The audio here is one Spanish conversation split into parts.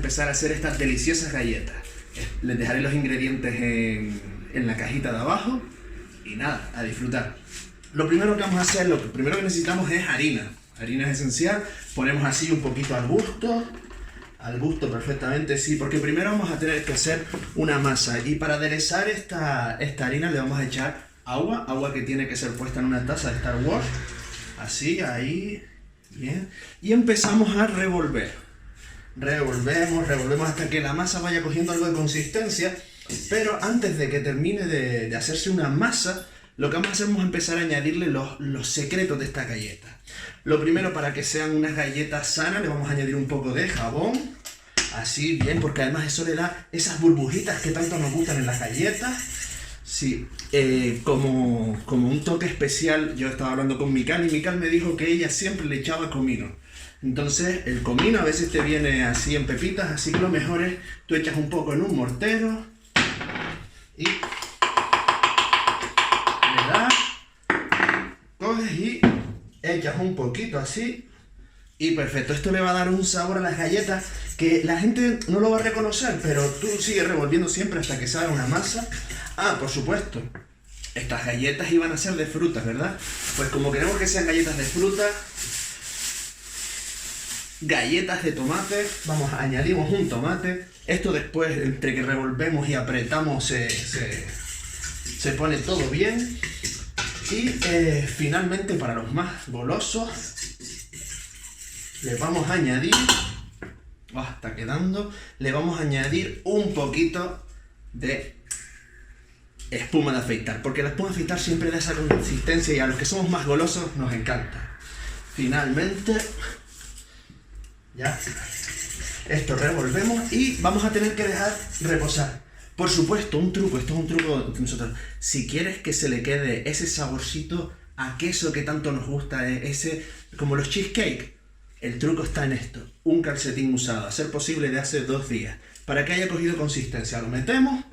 empezar a hacer estas deliciosas galletas. Les dejaré los ingredientes en la cajita de abajo y nada, a disfrutar. Lo primero que vamos a hacer, lo primero que necesitamos es harina. Harina es esencial, ponemos así un poquito al gusto perfectamente, sí, porque primero vamos a tener que hacer una masa y para aderezar esta harina le vamos a echar agua que tiene que ser puesta en una taza de Star Wars, así, ahí, bien, y empezamos a revolver. Revolvemos hasta que la masa vaya cogiendo algo de consistencia, pero antes de que termine de hacerse una masa, lo que vamos a hacer es empezar a añadirle los secretos de esta galleta. Lo primero, para que sean unas galletas sanas, le vamos a añadir un poco de jabón, así bien, porque además eso le da esas burbujitas que tanto nos gustan en las galletas. Sí, como un toque especial. Yo estaba hablando con Mical y Mical me dijo que ella siempre le echaba comino. Entonces el comino a veces te viene así en pepitas, así que lo mejor es tú echas un poco en un mortero y le das, coges y echas un poquito así y perfecto. Esto le va a dar un sabor a las galletas que la gente no lo va a reconocer, pero tú sigues revolviendo siempre hasta que salga una masa. Ah, por supuesto, estas galletas iban a ser de frutas, ¿verdad? Pues como queremos que sean galletas de fruta, galletas de tomate, añadimos un tomate. Esto después, entre que revolvemos y apretamos, se pone todo bien. Y finalmente, para los más golosos, le vamos a añadir, está quedando, le vamos a añadir un poquito de espuma de afeitar, porque la espuma de afeitar siempre da esa consistencia y a los que somos más golosos nos encanta. Finalmente, ya, esto revolvemos y vamos a tener que dejar reposar. Por supuesto, un truco, esto es un truco de nosotros. Si quieres que se le quede ese saborcito a queso que tanto nos gusta, como los cheesecake, el truco está en esto. Un calcetín usado, a ser posible de hace 2 días, para que haya cogido consistencia. Lo metemos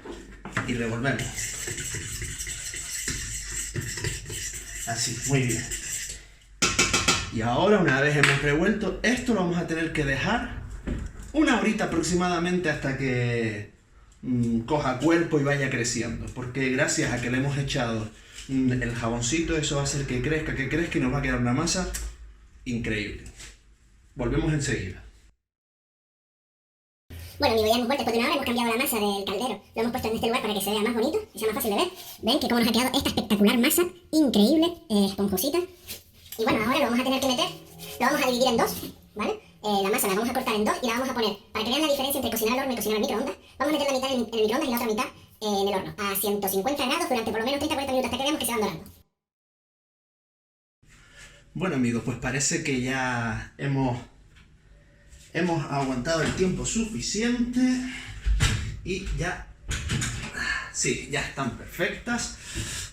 y revolvemos. Así, muy bien. Y ahora, una vez hemos revuelto, esto lo vamos a tener que dejar una horita aproximadamente hasta que coja cuerpo y vaya creciendo, porque gracias a que le hemos echado el jaboncito, eso va a hacer que crezca y nos va a quedar una masa increíble. Volvemos enseguida. Bueno, amigos, ya hemos vuelto. Después de una hora hemos cambiado la masa del caldero. Lo hemos puesto en este lugar para que se vea más bonito y sea más fácil de ver. Ven que cómo nos ha quedado esta espectacular masa, increíble, esponjosita. Y bueno, ahora lo vamos a tener que meter, lo vamos a dividir en 2, ¿vale? La masa la vamos a cortar en 2 y la vamos a poner, para que vean la diferencia entre cocinar al horno y cocinar al microondas, vamos a meter la mitad en el microondas y la otra mitad en el horno, a 150 grados durante por lo menos 30-40 minutos hasta que veamos que se van dorando. Bueno, amigos, pues parece que ya hemos aguantado el tiempo suficiente y ya, sí, ya están perfectas.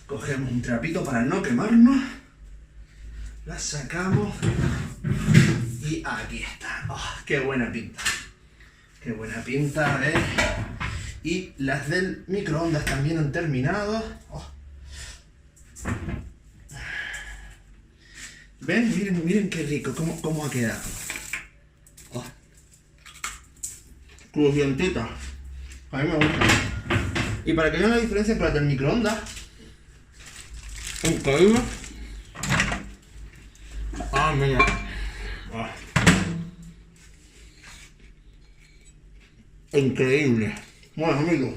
Cogemos un trapito para no quemarnos, las sacamos y aquí está. Oh, qué buena pinta, a ver. Y las del microondas también han terminado. Oh. ¿Ven? Miren qué rico, cómo ha quedado. Oh. Crujientita. A mí me gusta. Y para que vean la diferencia entre las del microondas, increíble. Ah, mira. Ah. Increíble. Bueno, amigos,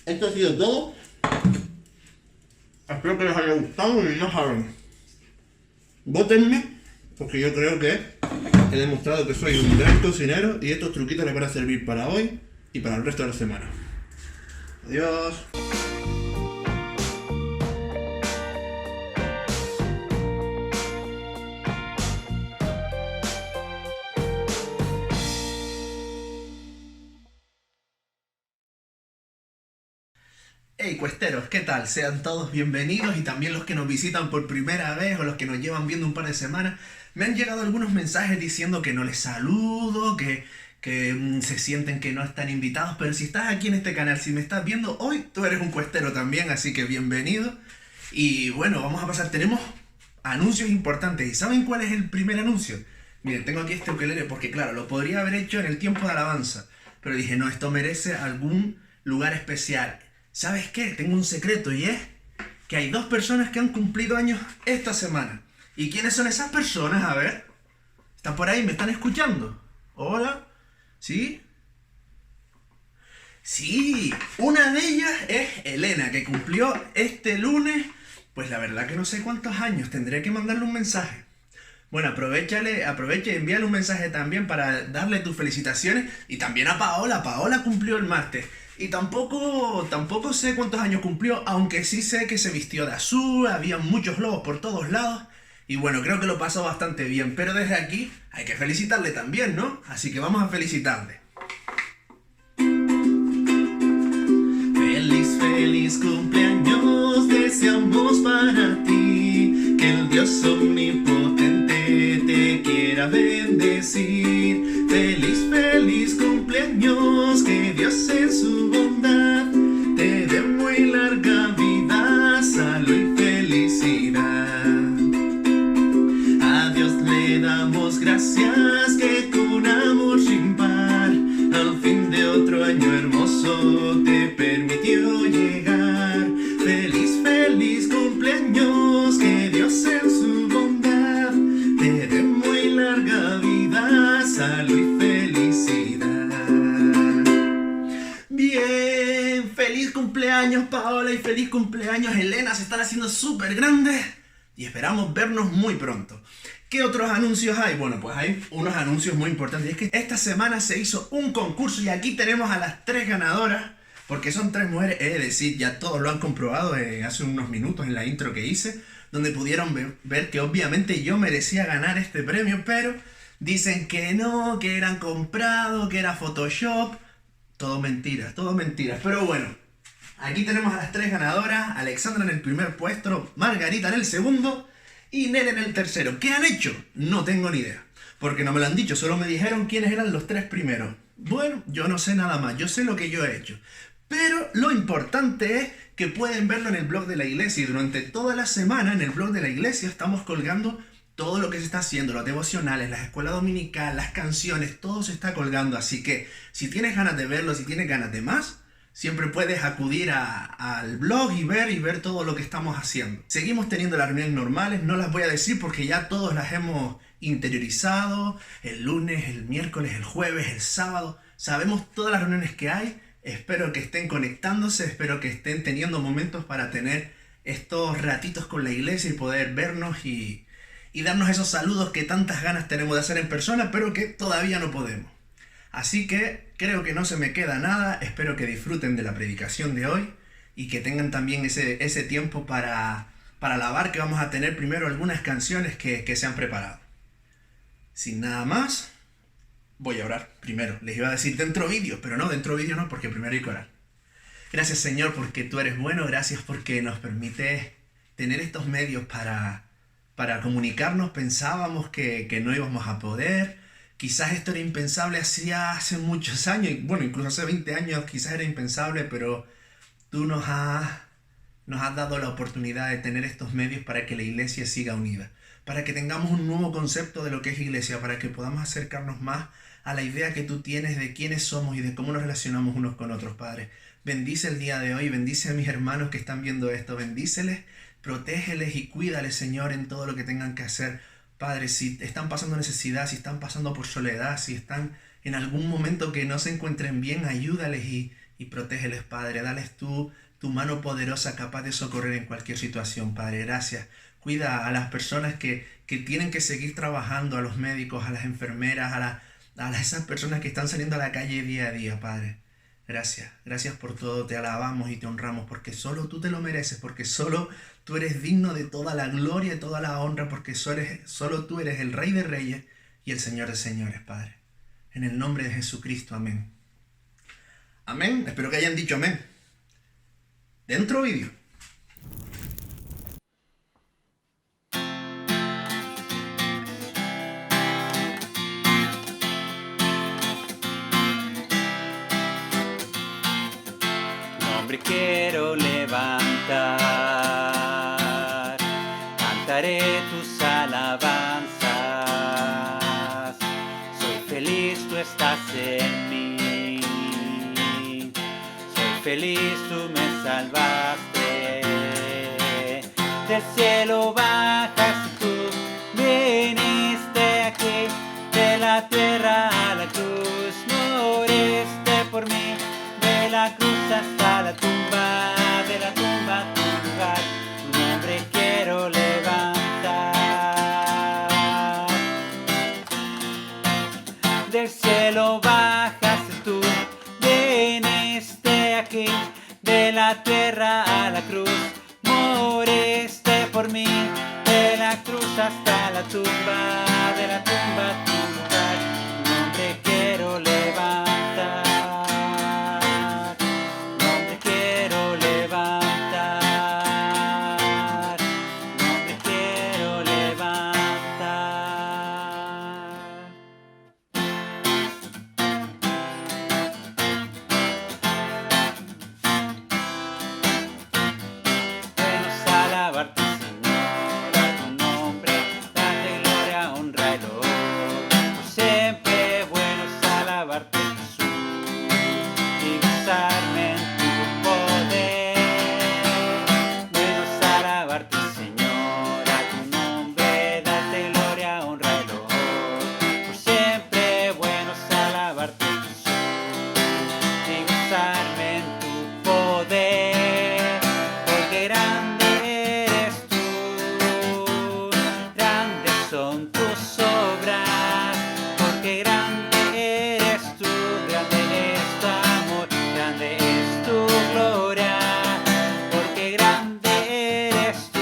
esto ha sido todo. Espero que les haya gustado y ya saben, vótenme, porque yo creo que he demostrado que soy un gran cocinero y estos truquitos les van a servir para hoy y para el resto de la semana. Adiós. Hey cuesteros, ¿qué tal? Sean todos bienvenidos y también los que nos visitan por primera vez o los que nos llevan viendo un par de semanas. Me han llegado algunos mensajes diciendo que no les saludo, que se sienten que no están invitados, pero si estás aquí en este canal, si me estás viendo hoy, tú eres un cuestero también, así que bienvenido. Y bueno, vamos a pasar, tenemos anuncios importantes. ¿Y saben cuál es el primer anuncio? Miren, tengo aquí este ukelele porque, claro, lo podría haber hecho en el tiempo de alabanza. Pero dije, no, esto merece algún lugar especial. ¿Sabes qué? Tengo un secreto y es que hay 2 personas que han cumplido años esta semana. ¿Y quiénes son esas personas? A ver. ¿Están por ahí? ¿Me están escuchando? Hola. ¿Sí? Sí, una de ellas es Elena, que cumplió este lunes, pues la verdad que no sé cuántos años, tendré que mandarle un mensaje. Bueno, aprovecha y envíale un mensaje también para darle tus felicitaciones. Y también a Paola, Paola cumplió el martes. Y tampoco sé cuántos años cumplió, aunque sí sé que se vistió de azul, había muchos globos por todos lados. Y bueno, creo que lo pasó bastante bien, pero desde aquí hay que felicitarle también, ¿no? Así que vamos a felicitarle. Feliz, feliz cumpleaños, deseamos para ti, que el Dios omnipotente te quiera bendecir. Feliz, feliz cumpleaños, que Dios en su bondad te dé muy larga vida, salud y felicidad. A Dios le damos gracias, que con amor sin par, al fin de otro año hermoso te permitió llegar. Feliz, feliz cumpleaños, que Dios en su bondad te dé muy larga vida, salud y felicidad. Bien, feliz cumpleaños Paola y feliz cumpleaños Elena, se están haciendo súper grandes y esperamos vernos muy pronto. ¿Qué otros anuncios hay? Bueno, pues hay unos anuncios muy importantes. Es que esta semana se hizo un concurso y aquí tenemos a las 3 ganadoras, porque son 3 mujeres, es decir, ya todos lo han comprobado hace unos minutos en la intro que hice, donde pudieron ver que obviamente yo merecía ganar este premio, pero dicen que no, que eran comprados, que era Photoshop. Todo mentiras, pero bueno. Aquí tenemos a las 3 ganadoras, Alexandra en el primer puesto, Margarita en el segundo y Nel en el tercero. ¿Qué han hecho? No tengo ni idea, porque no me lo han dicho, solo me dijeron quiénes eran los 3 primeros. Bueno, yo no sé nada más, yo sé lo que yo he hecho. Pero lo importante es que pueden verlo en el blog de la iglesia y durante toda la semana en el blog de la iglesia estamos colgando todo lo que se está haciendo, los devocionales, las escuelas dominicales, las canciones, todo se está colgando. Así que si tienes ganas de verlo, si tienes ganas de más, siempre puedes acudir al blog y ver todo lo que estamos haciendo. Seguimos teniendo las reuniones normales, no las voy a decir porque ya todos las hemos interiorizado. El lunes, el miércoles, el jueves, el sábado. Sabemos todas las reuniones que hay. Espero que estén conectándose, espero que estén teniendo momentos para tener estos ratitos con la iglesia y poder vernos y darnos esos saludos que tantas ganas tenemos de hacer en persona, pero que todavía no podemos. Así que creo que no se me queda nada, espero que disfruten de la predicación de hoy y que tengan también ese tiempo para alabar, que vamos a tener primero algunas canciones que se han preparado. Sin nada más, voy a orar primero. Les iba a decir dentro vídeo, pero no, dentro vídeo no, porque primero hay que orar. Gracias Señor porque tú eres bueno, gracias porque nos permites tener estos medios para comunicarnos. Pensábamos que no íbamos a poder. Quizás esto era impensable hace muchos años, bueno, incluso hace 20 años quizás era impensable, pero tú nos has dado la oportunidad de tener estos medios para que la iglesia siga unida, para que tengamos un nuevo concepto de lo que es iglesia, para que podamos acercarnos más a la idea que tú tienes de quiénes somos y de cómo nos relacionamos unos con otros, Padre. Bendice el día de hoy, bendice a mis hermanos que están viendo esto, bendíceles, protégeles y cuídales, Señor, en todo lo que tengan que hacer. Padre, si están pasando necesidad, si están pasando por soledad, si están en algún momento que no se encuentren bien, ayúdales y protégeles, Padre. Dales tu mano poderosa capaz de socorrer en cualquier situación, Padre. Gracias. Cuida a las personas que tienen que seguir trabajando, a los médicos, a las enfermeras, a esas personas que están saliendo a la calle día a día, Padre. Gracias. Gracias por todo. Te alabamos y te honramos porque solo tú te lo mereces, porque solo tú eres digno de toda la gloria y toda la honra, porque solo tú eres el Rey de Reyes y el Señor de Señores, Padre. En el nombre de Jesucristo, amén. Amén. Espero que hayan dicho amén. Dentro vídeo. Nombre quiero levantar, cantaré tus alabanzas. en mí. Soy feliz, tú me salvaste. Del cielo bajas y tú viniste aquí. De la tierra a la cruz moriste por mí. De la cruz hasta la tumba, de la tumba a tu lugar, tu nombre quiero levantar. Del cielo bajaste tú, viniste aquí. De la tierra a la cruz moriste por mí. De la cruz hasta la tumba, de la tumba a tu lugar, tu nombre quiero levantar. Nombre quiero levantar. Nombre quiero levantar. Venimos a alabarte, Señor, a tu nombre, darte gloria, honra y loor. Por siempre buenos alabarte, Jesús, y gozarme en tu poder. Venimos a alabarte, Señor, a tu nombre, darte gloria, honra y loor. Por siempre buenos alabarte, Jesús, y gozarme en tu poder. Porque grande eres tú, grandes son tus obras. Porque grande eres tú, grande es tu amor, grande es tu gloria. Porque grande eres tú,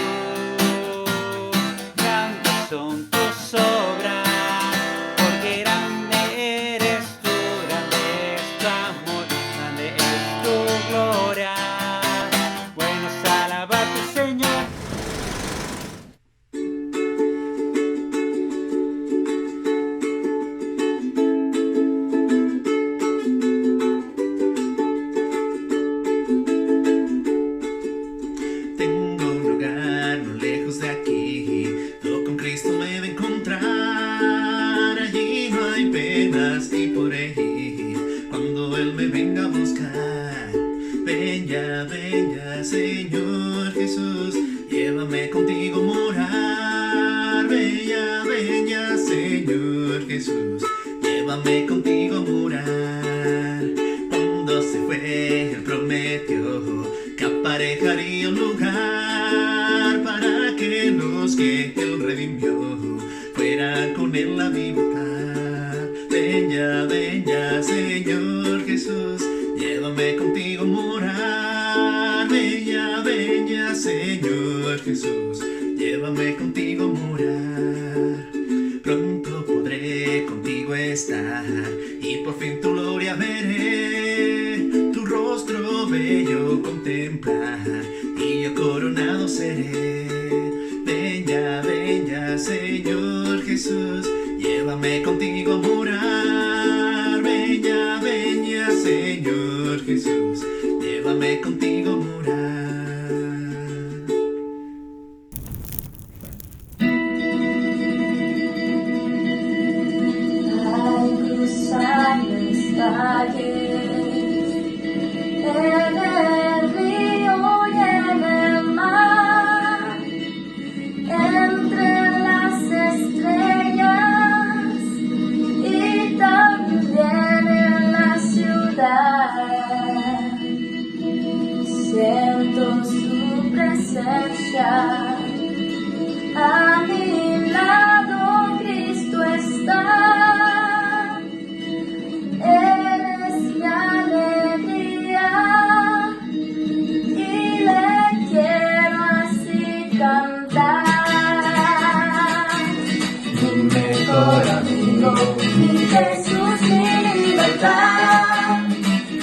grandes son tus obras. Porque grande eres tú, grande es tu amor, grande es tu gloria. Buenos alabarte, Señor. Tengo un lugar no lejos de aquí, yo con Cristo me voy a encontrar. Allí no hay penas y por ahí, cuando Él me venga a buscar. Ven ya, Señor Jesús, llévame contigo a morar. Ven ya, Señor Jesús, llévame contigo a morar. Cuando se fue, Él prometió que aparejaría un lugar para que los que Él redimió fueran con Él a habitar. Ven ya, Señor Jesús, llévame contigo a morar. Ven ya, Señor Jesús, llévame contigo a morar. Pronto podré contigo estar y por fin tu gloria veré. Tu rostro bello contemplar y yo coronado seré. Ven ya, Señor Jesús, llévame contigo a morar. Ven ya, Señor Jesús, llévame contigo a morar. Al cruzar las calles, en el río y en el mar, entre las estrellas y también en la ciudad, siento su presencia. A mi lado Cristo está. Eres mi alegría y le quiero así cantar. Mi mejor amigo, mi Jesús, mi libertad.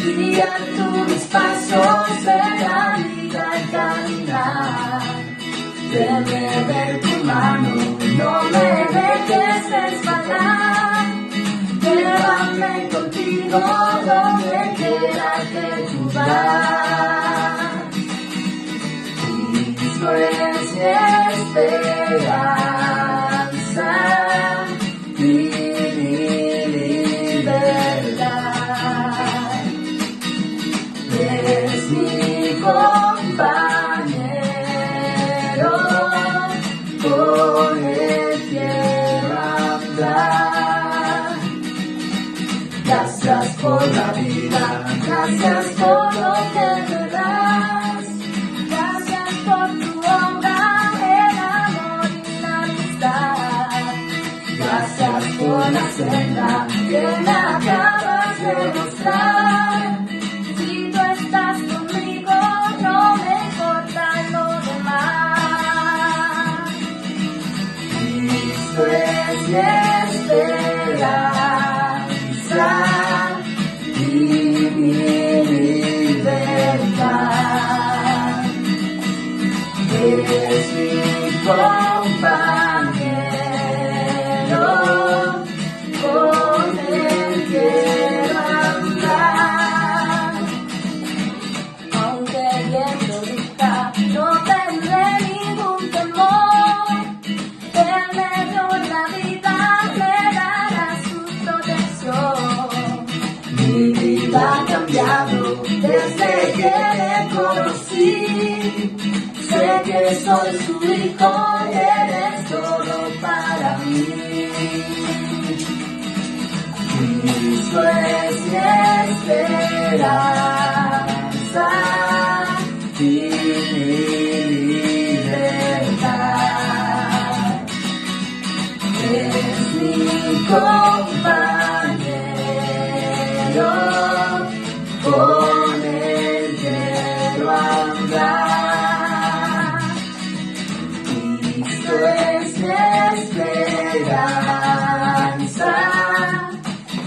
Guía tus pasos de la vida al caminar. Déjame ver tu mano, no me dejes resbalar. Llévame contigo donde quiera que tú vas. Cristo es mi esperanza, mi libertad. Gracias por la vida, gracias por lo que me das. Gracias por tu obra, el amor y la amistad. Gracias por la senda que me acabas de mostrar. Si tú estás conmigo, no me importa lo demás. Cristo es mi esperanza y mi libertad. Es mi compañero, con él quiero andar. Aunque el viento grita, no tendré ningún temor. Él me dio la vida, me dará su protección. Mi vida ha cambiado desde que le conocí. Sé que soy su hijo, él es todo para mí. Cristo es mi esperanza y mi libertad. Es mi compañero, con él quiero andar. Cristo es mi esperanza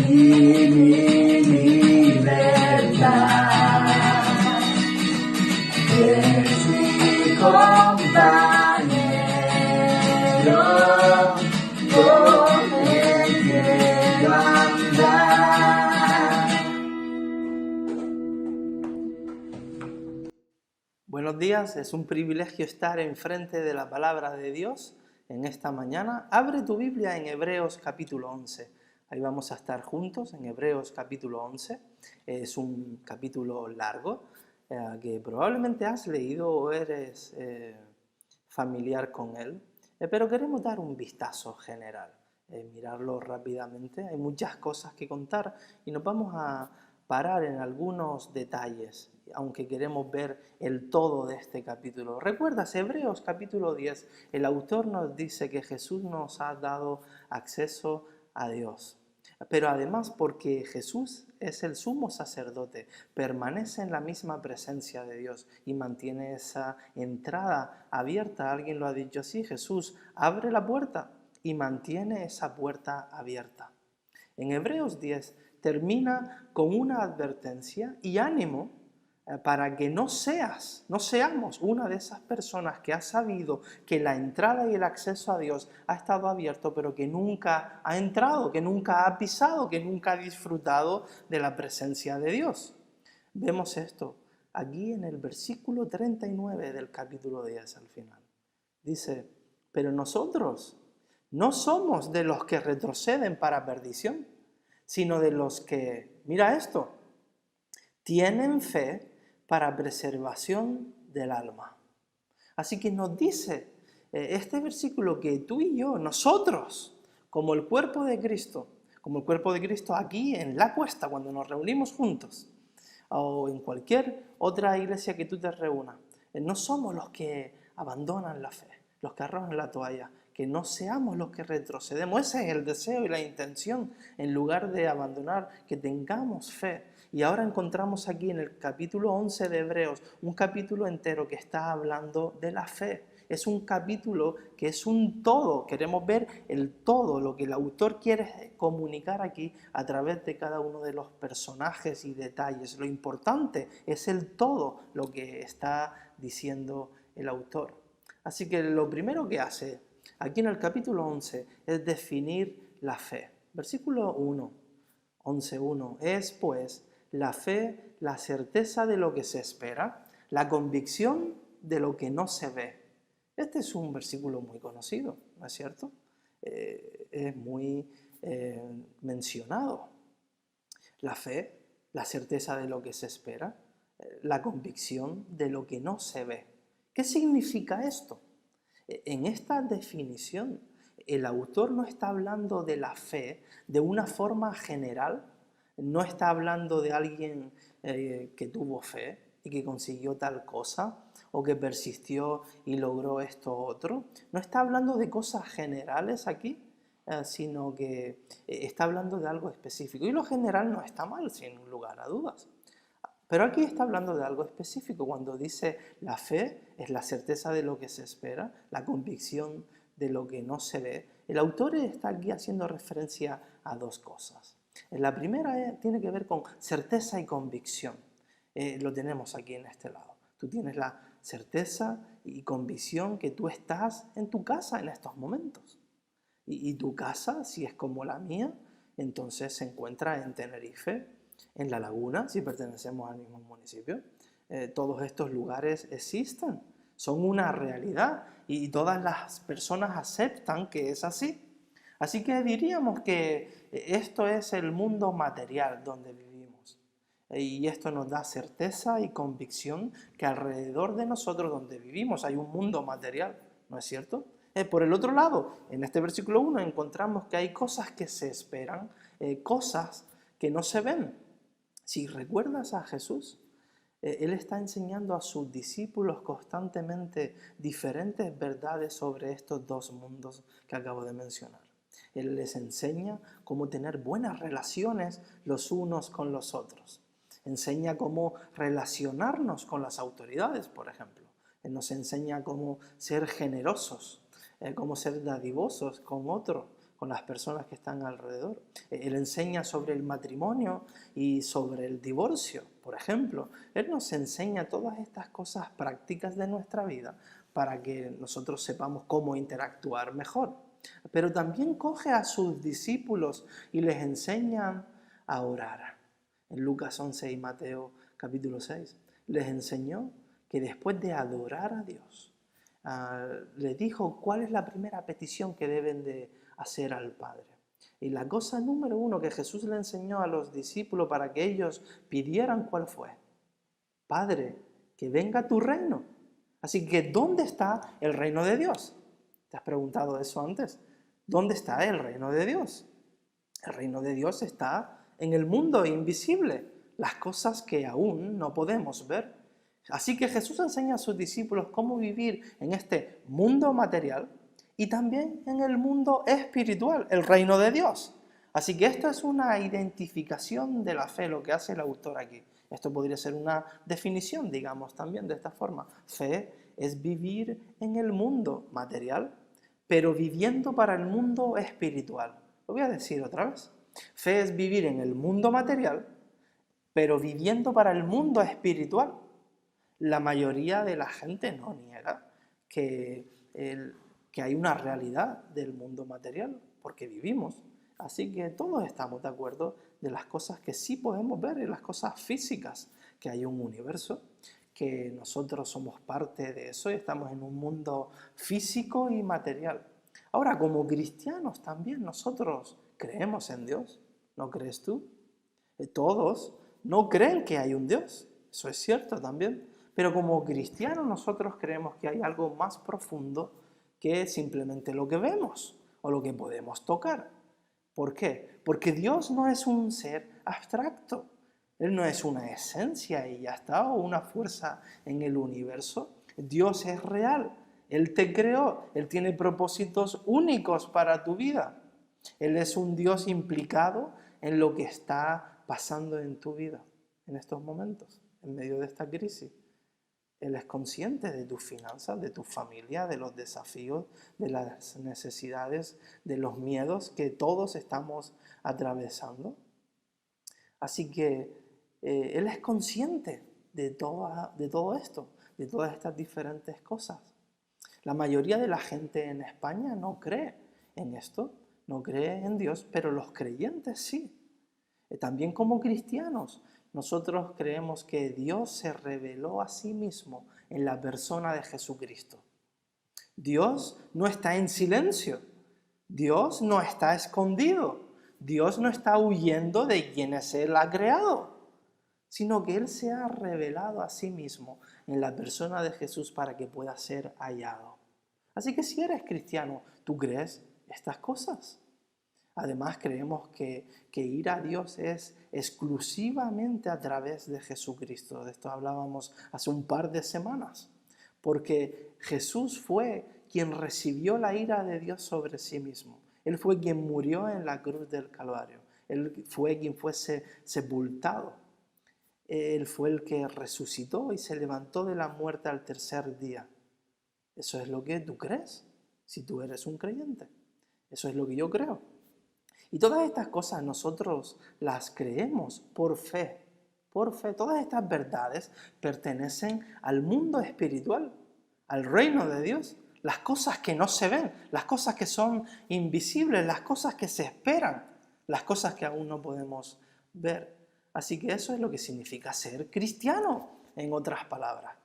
y mi libertad. Es mi compañero, con él quiero andar. Buenos días, es un privilegio estar enfrente de la palabra de Dios en esta mañana. Abre tu Biblia en Hebreos capítulo 11. Ahí vamos a estar juntos en Hebreos capítulo 11. Es un capítulo largo que probablemente has leído o eres familiar con él, pero queremos dar un vistazo general, mirarlo rápidamente. Hay muchas cosas que contar y nos vamos a parar en algunos detalles, aunque queremos ver el todo de este capítulo. ¿Recuerdas? Hebreos capítulo 10, el autor nos dice que Jesús nos ha dado acceso a Dios. Pero además, porque Jesús es el sumo sacerdote, permanece en la misma presencia de Dios y mantiene esa entrada abierta. Alguien lo ha dicho así: Jesús abre la puerta y mantiene esa puerta abierta. En Hebreos 10 termina con una advertencia y ánimo para que no seamos una de esas personas que ha sabido que la entrada y el acceso a Dios ha estado abierto, pero que nunca ha entrado, que nunca ha pisado, que nunca ha disfrutado de la presencia de Dios. Vemos esto aquí en el versículo 39 del capítulo 10 al final. Dice: pero nosotros no somos de los que retroceden para perdición, sino de los que, mira esto, tienen fe para preservación del alma. Así que nos dice este versículo que tú y yo, nosotros, como el cuerpo de Cristo aquí en La Cuesta, cuando nos reunimos juntos, o en cualquier otra iglesia que tú te reúnas, no somos los que abandonan la fe, los que arrojan la toalla, que no seamos los que retrocedemos. Ese es el deseo y la intención, en lugar de abandonar, que tengamos fe. Y ahora encontramos aquí en el capítulo 11 de Hebreos, un capítulo entero que está hablando de la fe. Es un capítulo que es un todo. Queremos ver el todo, lo que el autor quiere comunicar aquí a través de cada uno de los personajes y detalles. Lo importante es el todo, lo que está diciendo el autor. Así que lo primero que hace aquí en el capítulo 11 es definir la fe. Versículo 1, 11:1, es pues la fe, la certeza de lo que se espera, la convicción de lo que no se ve. Este es un versículo muy conocido, ¿no es cierto? Es muy mencionado. La fe, la certeza de lo que se espera, la convicción de lo que no se ve. ¿Qué significa esto? En esta definición, el autor no está hablando de la fe de una forma general, No está hablando de alguien que tuvo fe y que consiguió tal cosa, o que persistió y logró esto otro. No está hablando de cosas generales aquí, sino que está hablando de algo específico. Y lo general no está mal, sin lugar a dudas. Pero aquí está hablando de algo específico, cuando dice la fe es la certeza de lo que se espera, la convicción de lo que no se ve. El autor está aquí haciendo referencia a dos cosas. La primera tiene que ver con certeza y convicción. Lo tenemos aquí en este lado. Tú tienes la certeza y convicción que tú estás en tu casa en estos momentos. Y tu casa, si es como la mía, entonces se encuentra en Tenerife, en La Laguna, si pertenecemos al mismo municipio. Todos estos lugares existen, son una realidad y todas las personas aceptan que es así. Así que diríamos que esto es el mundo material donde vivimos. Y esto nos da certeza y convicción que alrededor de nosotros donde vivimos hay un mundo material, ¿no es cierto? Por el otro lado, en este versículo 1 encontramos que hay cosas que se esperan, cosas que no se ven. Si recuerdas a Jesús, Él está enseñando a sus discípulos constantemente diferentes verdades sobre estos dos mundos que acabo de mencionar. Él les enseña cómo tener buenas relaciones los unos con los otros. Enseña cómo relacionarnos con las autoridades, por ejemplo. Él nos enseña cómo ser generosos, cómo ser dadivosos con otros, con las personas que están alrededor. Él enseña sobre el matrimonio y sobre el divorcio, por ejemplo. Él nos enseña todas estas cosas prácticas de nuestra vida para que nosotros sepamos cómo interactuar mejor. Pero también coge a sus discípulos y les enseña a orar. En Lucas 11 y Mateo capítulo 6 les enseñó que después de adorar a Dios, les dijo cuál es la primera petición que deben de hacer al Padre. Y la cosa número 1 que Jesús le enseñó a los discípulos para que ellos pidieran, ¿cuál fue? Padre, que venga tu reino. Así que, ¿dónde está el reino de Dios? ¿Te has preguntado eso antes? ¿Dónde está el reino de Dios? El reino de Dios está en el mundo invisible, las cosas que aún no podemos ver. Así que Jesús enseña a sus discípulos cómo vivir en este mundo material y también en el mundo espiritual, el reino de Dios. Así que esto es una identificación de la fe, lo que hace el autor aquí. Esto podría ser una definición, digamos, también de esta forma. Fe es vivir en el mundo material, pero viviendo para el mundo espiritual. Lo voy a decir otra vez. Fe es vivir en el mundo material, pero viviendo para el mundo espiritual. La mayoría de la gente no niega que hay una realidad del mundo material, porque vivimos. Así que todos estamos de acuerdo de las cosas que sí podemos ver y las cosas físicas, que hay un universo, que nosotros somos parte de eso y estamos en un mundo físico y material. Ahora, como cristianos también nosotros creemos en Dios, ¿no crees tú? Todos no creen que hay un Dios, eso es cierto también, pero como cristianos nosotros creemos que hay algo más profundo que simplemente lo que vemos o lo que podemos tocar. ¿Por qué? Porque Dios no es un ser abstracto, Él no es una esencia y ya está, o una fuerza en el universo. Dios es real, Él te creó, Él tiene propósitos únicos para tu vida. Él es un Dios implicado en lo que está pasando en tu vida en estos momentos, en medio de esta crisis. Él es consciente de tus finanzas, de tu familia, de los desafíos, de las necesidades, de los miedos que todos estamos atravesando. Así que Él es consciente de todo esto, de todas estas diferentes cosas. La mayoría de la gente en España no cree en esto, no cree en Dios, pero los creyentes sí. También como cristianos, nosotros creemos que Dios se reveló a sí mismo en la persona de Jesucristo. Dios no está en silencio, Dios no está escondido, Dios no está huyendo de quienes Él ha creado, sino que Él se ha revelado a sí mismo en la persona de Jesús para que pueda ser hallado. Así que si eres cristiano, ¿tú crees estas cosas? Además, creemos que ir a Dios es exclusivamente a través de Jesucristo. De esto hablábamos hace un par de semanas. Porque Jesús fue quien recibió la ira de Dios sobre sí mismo. Él fue quien murió en la cruz del Calvario. Él fue quien fue sepultado. Él fue el que resucitó y se levantó de la muerte al tercer día. Eso es lo que tú crees, si tú eres un creyente. Eso es lo que yo creo. Y todas estas cosas nosotros las creemos por fe. Por fe. Todas estas verdades pertenecen al mundo espiritual, al reino de Dios. Las cosas que no se ven, las cosas que son invisibles, las cosas que se esperan, las cosas que aún no podemos ver. Así que eso es lo que significa ser cristiano, en otras palabras.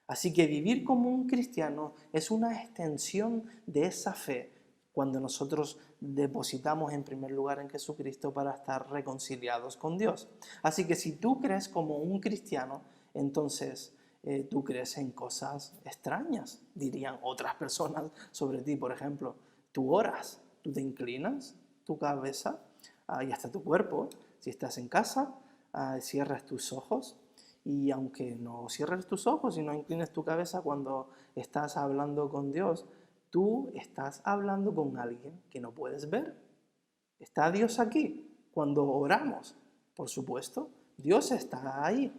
Así que vivir como un cristiano es una extensión de esa fe cuando nosotros depositamos en primer lugar en Jesucristo para estar reconciliados con Dios. Así que si tú crees como un cristiano, entonces tú crees en cosas extrañas, dirían otras personas sobre ti. Por ejemplo, tú oras, tú te inclinas tu cabeza y hasta tu cuerpo. Si estás en casa, cierras tus ojos. Y aunque no cierres tus ojos y no inclines tu cabeza cuando estás hablando con Dios, tú estás hablando con alguien que no puedes ver. ¿Está Dios aquí? Cuando oramos, por supuesto, Dios está ahí.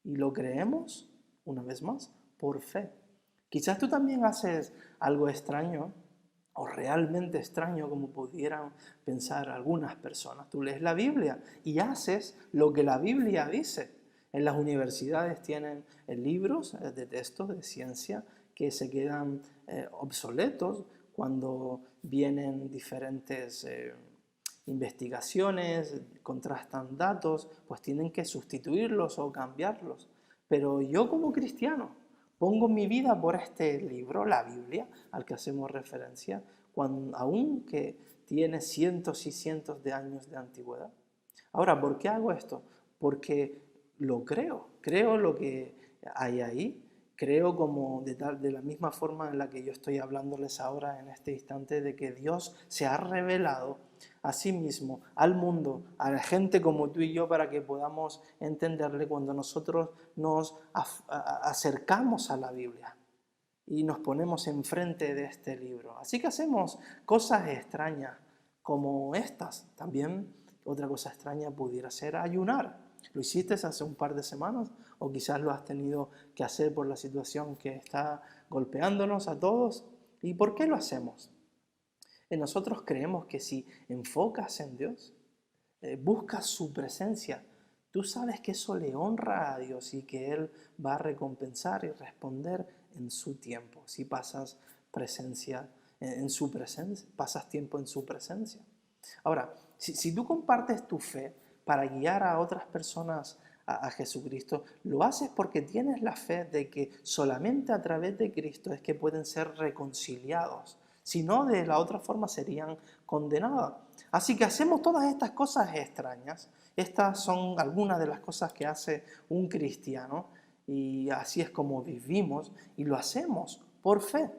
Y lo creemos, una vez más, por fe. Quizás tú también haces algo extraño, o realmente extraño, como pudieran pensar algunas personas. Tú lees la Biblia y haces lo que la Biblia dice. En las universidades tienen libros de textos de ciencia que se quedan obsoletos cuando vienen diferentes investigaciones, contrastan datos, pues tienen que sustituirlos o cambiarlos. Pero yo como cristiano pongo mi vida por este libro, la Biblia, al que hacemos referencia, aunque tiene cientos y cientos de años de antigüedad. Ahora, ¿por qué hago esto? Porque lo creo lo que hay ahí, creo como de la misma forma en la que yo estoy hablándoles ahora en este instante, de que Dios se ha revelado a sí mismo, al mundo, a la gente como tú y yo, para que podamos entenderle cuando nosotros nos acercamos a la Biblia y nos ponemos enfrente de este libro. Así que hacemos cosas extrañas como estas. También otra cosa extraña pudiera ser ayunar. ¿Lo hiciste hace un par de semanas? ¿O quizás lo has tenido que hacer por la situación que está golpeándonos a todos? ¿Y por qué lo hacemos? Nosotros creemos que si enfocas en Dios, buscas su presencia, tú sabes que eso le honra a Dios y que Él va a recompensar y responder en su tiempo. Si pasas pasas tiempo en su presencia. Ahora, si tú compartes tu fe para guiar a otras personas a Jesucristo, lo haces porque tienes la fe de que solamente a través de Cristo es que pueden ser reconciliados. Si no, de la otra forma serían condenados. Así que hacemos todas estas cosas extrañas. Estas son algunas de las cosas que hace un cristiano y así es como vivimos y lo hacemos por fe.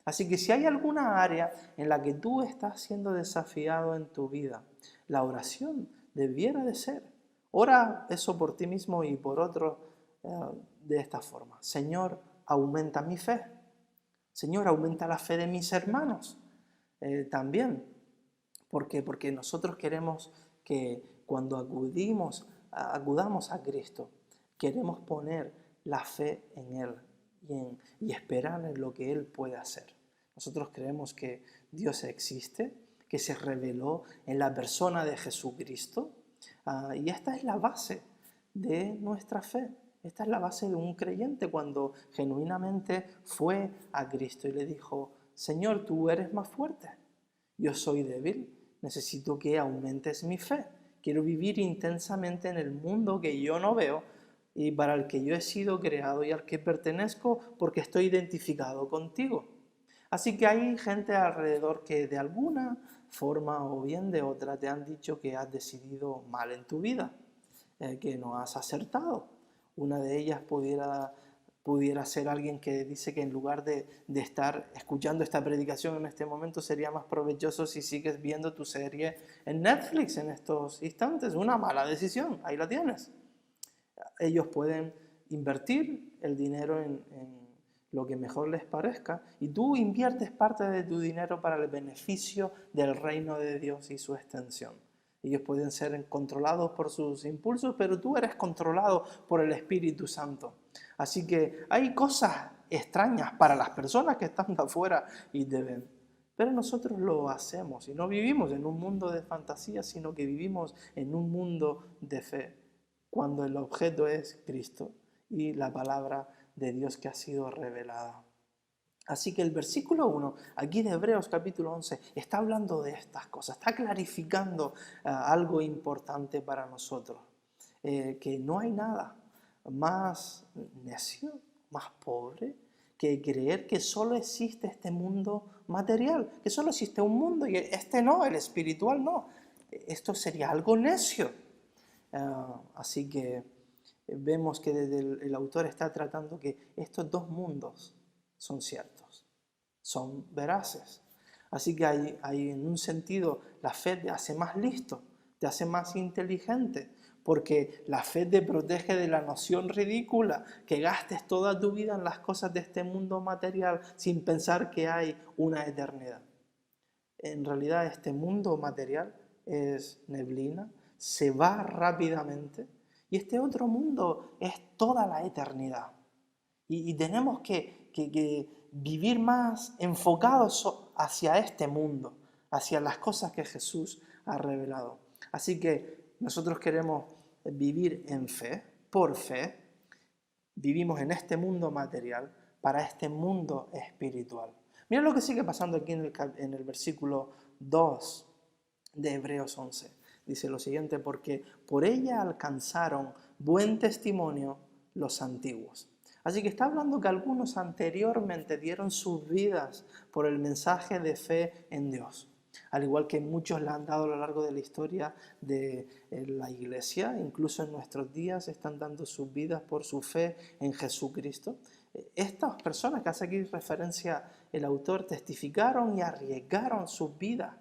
Así que si hay alguna área en la que tú estás siendo desafiado en tu vida, la oración debiera de ser. Ora eso por ti mismo y por otro de esta forma. Señor, aumenta mi fe. Señor, aumenta la fe de mis hermanos. También, porque nosotros queremos que cuando acudamos a Cristo, queremos poner la fe en Él y esperar en lo que Él puede hacer. Nosotros creemos que Dios existe, que se reveló en la persona de Jesucristo, y esta es la base de nuestra fe. Esta es la base de un creyente cuando genuinamente fue a Cristo y le dijo: Señor, tú eres más fuerte, yo soy débil, necesito que aumentes mi fe. Quiero vivir intensamente en el mundo que yo no veo y para el que yo he sido creado y al que pertenezco porque estoy identificado contigo. Así que hay gente alrededor que de alguna forma o bien de otra te han dicho que has decidido mal en tu vida, que no has acertado. Una de ellas pudiera Pudiera ser alguien que dice que en lugar de estar escuchando esta predicación en este momento, sería más provechoso si sigues viendo tu serie en Netflix en estos instantes. Una mala decisión, ahí la tienes. Ellos pueden invertir el dinero en lo que mejor les parezca, y tú inviertes parte de tu dinero para el beneficio del reino de Dios y su extensión. Ellos pueden ser controlados por sus impulsos, pero tú eres controlado por el Espíritu Santo. Así que hay cosas extrañas para las personas que están afuera y te ven. Pero nosotros lo hacemos y no vivimos en un mundo de fantasía, sino que vivimos en un mundo de fe, cuando el objeto es Cristo y la palabra de Dios que ha sido revelada. Así que el versículo 1, aquí de Hebreos capítulo 11, está hablando de estas cosas, está clarificando algo importante para nosotros, que no hay nada más necio, más pobre, que creer que solo existe este mundo material, que solo existe un mundo y este no, el espiritual no. Esto sería algo necio. Así que vemos que desde el autor está tratando que estos dos mundos son ciertos, son veraces. Así que hay en un sentido, la fe te hace más listo, te hace más inteligente, porque la fe te protege de la noción ridícula, que gastes toda tu vida en las cosas de este mundo material sin pensar que hay una eternidad. En realidad este mundo material es neblina, se va rápidamente, y este otro mundo es toda la eternidad. Y tenemos que vivir más enfocados hacia este mundo, hacia las cosas que Jesús ha revelado. Así que nosotros queremos vivir en fe, por fe, vivimos en este mundo material para este mundo espiritual. Mira lo que sigue pasando aquí en el versículo 2 de Hebreos 11. Dice lo siguiente: porque por ella alcanzaron buen testimonio los antiguos. Así que está hablando que algunos anteriormente dieron sus vidas por el mensaje de fe en Dios. Al igual que muchos le han dado a lo largo de la historia de la iglesia, incluso en nuestros días están dando sus vidas por su fe en Jesucristo. Estas personas que hace aquí referencia el autor testificaron y arriesgaron sus vidas.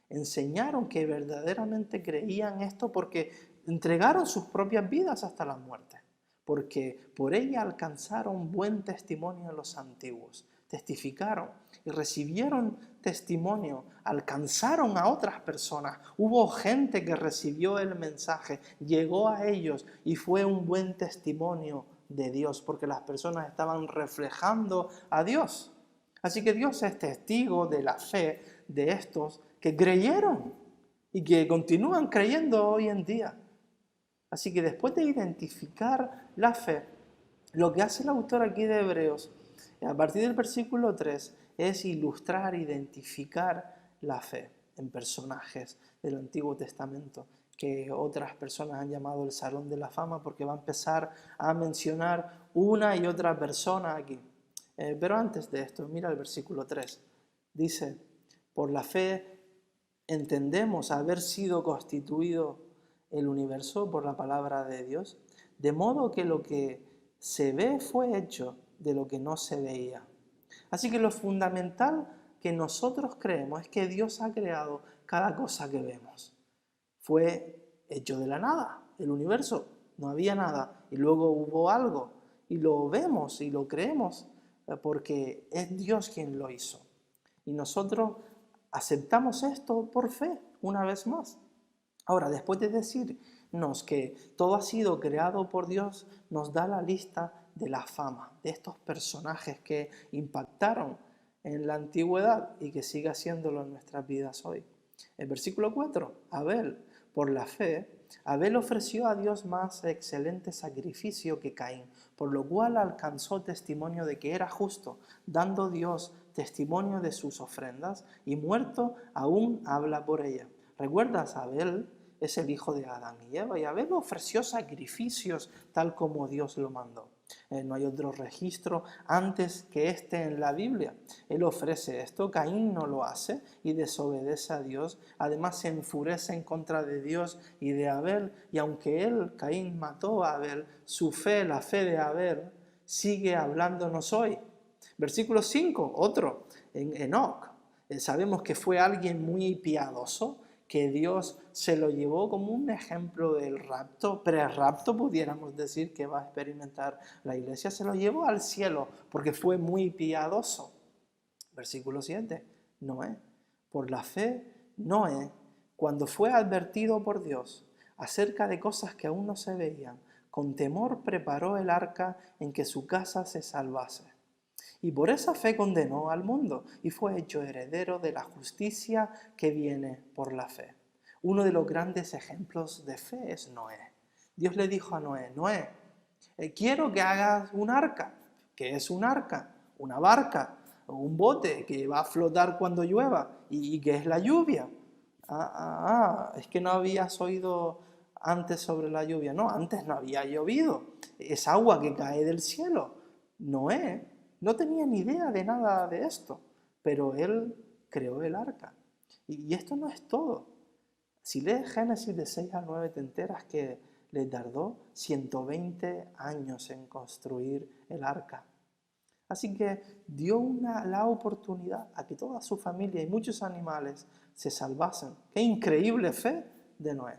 Enseñaron que verdaderamente creían esto porque entregaron sus propias vidas hasta la muerte. Porque por ella alcanzaron buen testimonio los antiguos. Testificaron y recibieron testimonio, alcanzaron a otras personas. Hubo gente que recibió el mensaje, llegó a ellos y fue un buen testimonio de Dios, porque las personas estaban reflejando a Dios. Así que Dios es testigo de la fe de estos que creyeron y que continúan creyendo hoy en día. Así que después de identificar la fe, lo que hace el autor aquí de Hebreos, a partir del versículo 3, es ilustrar, identificar la fe en personajes del Antiguo Testamento, que otras personas han llamado el Salón de la Fama, porque va a empezar a mencionar una y otra persona aquí. Pero antes de esto, mira el versículo 3. Dice: por la fe entendemos haber sido constituido el universo por la palabra de Dios, de modo que lo que se ve fue hecho de lo que no se veía. Así que lo fundamental que nosotros creemos es que Dios ha creado cada cosa que vemos. Fue hecho de la nada, el universo, no había nada, y luego hubo algo, y lo vemos y lo creemos porque es Dios quien lo hizo. Y nosotros aceptamos esto por fe, una vez más. Ahora, después de decirnos que todo ha sido creado por Dios, nos da la lista de la fama, de estos personajes que impactaron en la antigüedad y que sigue haciéndolo en nuestras vidas hoy. El versículo 4, Abel, por la fe, Abel ofreció a Dios más excelente sacrificio que Caín, por lo cual alcanzó testimonio de que era justo, dando Dios testimonio de sus ofrendas, y muerto aún habla por ella. ¿Recuerdas? Abel es el hijo de Adán y Eva, y Abel ofreció sacrificios tal como Dios lo mandó. No hay otro registro antes que este en la Biblia. Él ofrece esto, Caín no lo hace y desobedece a Dios. Además se enfurece en contra de Dios y de Abel, y aunque Caín mató a Abel, su fe, la fe de Abel, sigue hablándonos hoy. Versículo 5, otro, en Enoc. Sabemos que fue alguien muy piadoso, que Dios se lo llevó como un ejemplo del rapto, pre-rapto pudiéramos decir que va a experimentar la iglesia, se lo llevó al cielo porque fue muy piadoso. Versículo 7, Noé. Por la fe, Noé, cuando fue advertido por Dios acerca de cosas que aún no se veían, con temor preparó el arca en que su casa se salvase. Y por esa fe condenó al mundo y fue hecho heredero de la justicia que viene por la fe. Uno de los grandes ejemplos de fe es Noé. Dios le dijo a Noé, Noé, quiero que hagas un arca. ¿Qué es un arca? Una barca, un bote que va a flotar cuando llueva. ¿Y qué es la lluvia? Es que no habías oído antes sobre la lluvia. No, antes no había llovido. Es agua que cae del cielo. Noé no tenía ni idea de nada de esto, pero él creó el arca. Y esto no es todo. Si lees Génesis de 6 a 9 te enteras que le tardó 120 años en construir el arca. Así que dio la oportunidad a que toda su familia y muchos animales se salvasen. ¡Qué increíble fe de Noé!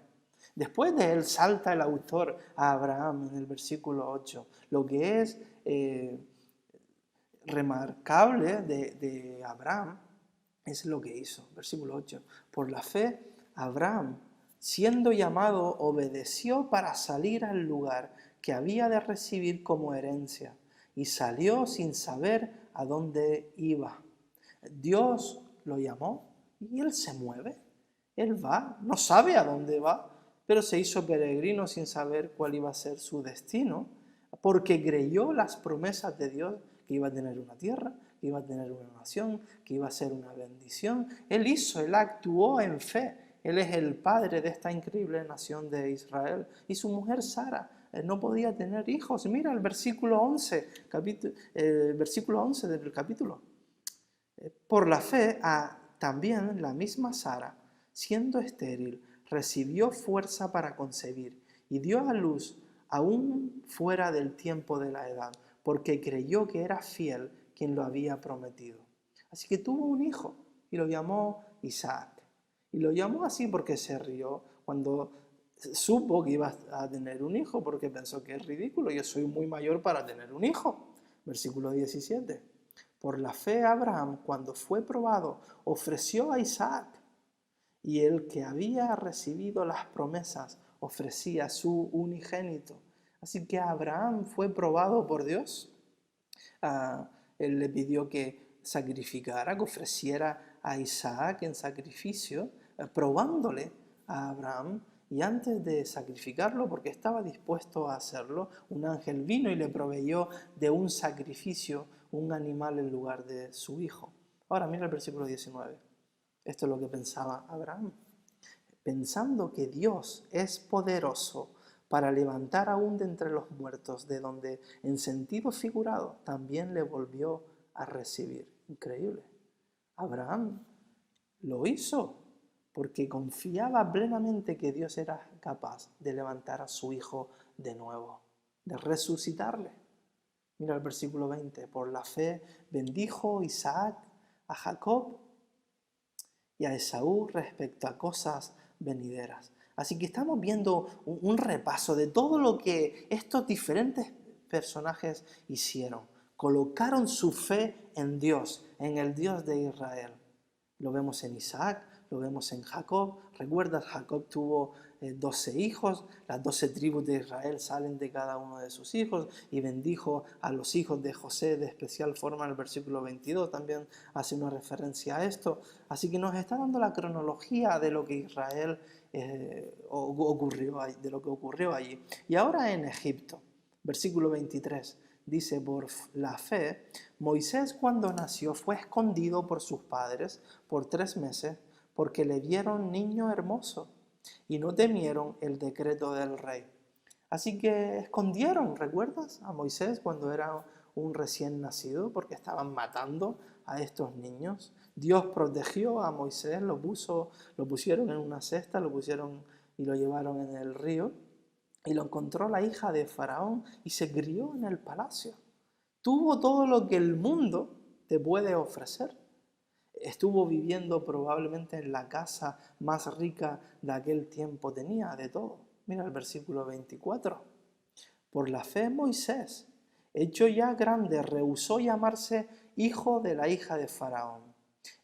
Después de él salta el autor a Abraham en el versículo 8, lo que es remarcable de Abraham es lo que hizo. Versículo 8. Por la fe, Abraham, siendo llamado, obedeció para salir al lugar que había de recibir como herencia y salió sin saber a dónde iba. Dios lo llamó y él se mueve. Él va, no sabe a dónde va, pero se hizo peregrino sin saber cuál iba a ser su destino, porque creyó las promesas de Dios, que iba a tener una tierra, que iba a tener una nación, que iba a ser una bendición. Él actuó en fe. Él es el padre de esta increíble nación de Israel. Y su mujer Sara no podía tener hijos. Mira el versículo 11, versículo 11 del capítulo. Por la fe, también la misma Sara, siendo estéril, recibió fuerza para concebir y dio a luz aún fuera del tiempo de la edad, porque creyó que era fiel quien lo había prometido. Así que tuvo un hijo y lo llamó Isaac. Y lo llamó así porque se rió cuando supo que iba a tener un hijo, porque pensó que es ridículo, yo soy muy mayor para tener un hijo. Versículo 17. Por la fe Abraham, cuando fue probado, ofreció a Isaac, y el que había recibido las promesas ofrecía a su unigénito. Así que Abraham fue probado por Dios. Él le pidió que sacrificara, que ofreciera a Isaac en sacrificio, probándole a Abraham. Y antes de sacrificarlo, porque estaba dispuesto a hacerlo, un ángel vino y le proveyó de un sacrificio, un animal en lugar de su hijo. Ahora mira el versículo 19. Esto es lo que pensaba Abraham. Pensando que Dios es poderoso para levantar aún de entre los muertos, de donde en sentido figurado también le volvió a recibir. Increíble. Abraham lo hizo porque confiaba plenamente que Dios era capaz de levantar a su hijo de nuevo, de resucitarle. Mira el versículo 20. Por la fe bendijo Isaac a Jacob y a Esaú respecto a cosas venideras. Así que estamos viendo un repaso de todo lo que estos diferentes personajes hicieron. Colocaron su fe en Dios, en el Dios de Israel. Lo vemos en Isaac, lo vemos en Jacob. ¿Recuerdas? Jacob tuvo 12 hijos, las 12 tribus de Israel salen de cada uno de sus hijos y bendijo a los hijos de José de especial forma. En el versículo 22 también hace una referencia a esto. Así que nos está dando la cronología de lo que Israel ocurrió allí. Y ahora en Egipto, versículo 23, dice: por la fe, Moisés cuando nació fue escondido por sus padres por 3 meses porque le vieron niño hermoso y no temieron el decreto del rey. Así que escondieron, ¿recuerdas? A Moisés cuando era un recién nacido porque estaban matando a estos niños. Dios protegió a Moisés, lo pusieron en una cesta, lo pusieron y lo llevaron en el río y lo encontró la hija de Faraón y se crió en el palacio. tuvo todo lo que el mundo te puede ofrecer. Estuvo viviendo probablemente en la casa más rica de aquel tiempo, tenía de todo. Mira el versículo 24. Por la fe Moisés, hecho ya grande, rehusó llamarse hijo de la hija de Faraón,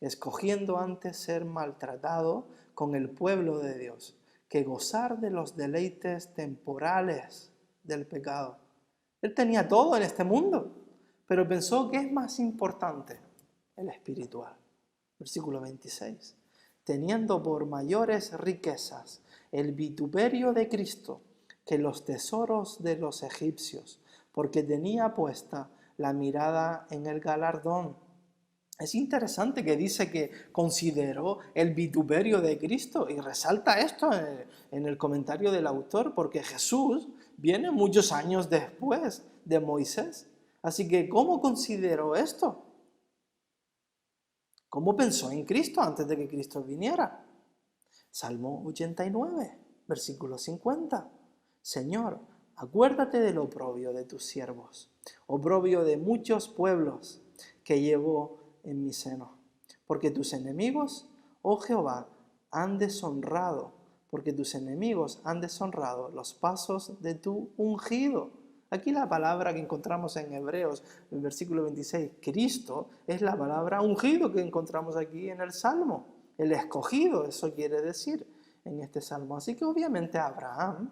escogiendo antes ser maltratado con el pueblo de Dios, que gozar de los deleites temporales del pecado. Él tenía todo en este mundo, pero pensó que es más importante el espiritual. Versículo 26. Teniendo por mayores riquezas el vituperio de Cristo que los tesoros de los egipcios, porque tenía puesta la mirada en el galardón. Es interesante que dice que consideró el vituperio de Cristo y resalta esto en el comentario del autor, porque Jesús viene muchos años después de Moisés. Así que, ¿cómo consideró esto? ¿Cómo pensó en Cristo antes de que Cristo viniera? Salmo 89, versículo 50. Señor, acuérdate del oprobio de tus siervos, oprobio de muchos pueblos que llevo en mi seno. Porque tus enemigos, oh Jehová, han deshonrado, porque tus enemigos han deshonrado los pasos de tu ungido. Aquí la palabra que encontramos en Hebreos, en el versículo 26, Cristo, es la palabra ungido que encontramos aquí en el Salmo. El escogido, eso quiere decir en este Salmo. Así que obviamente Abraham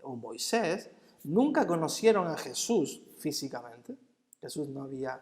o Moisés nunca conocieron a Jesús físicamente. Jesús no había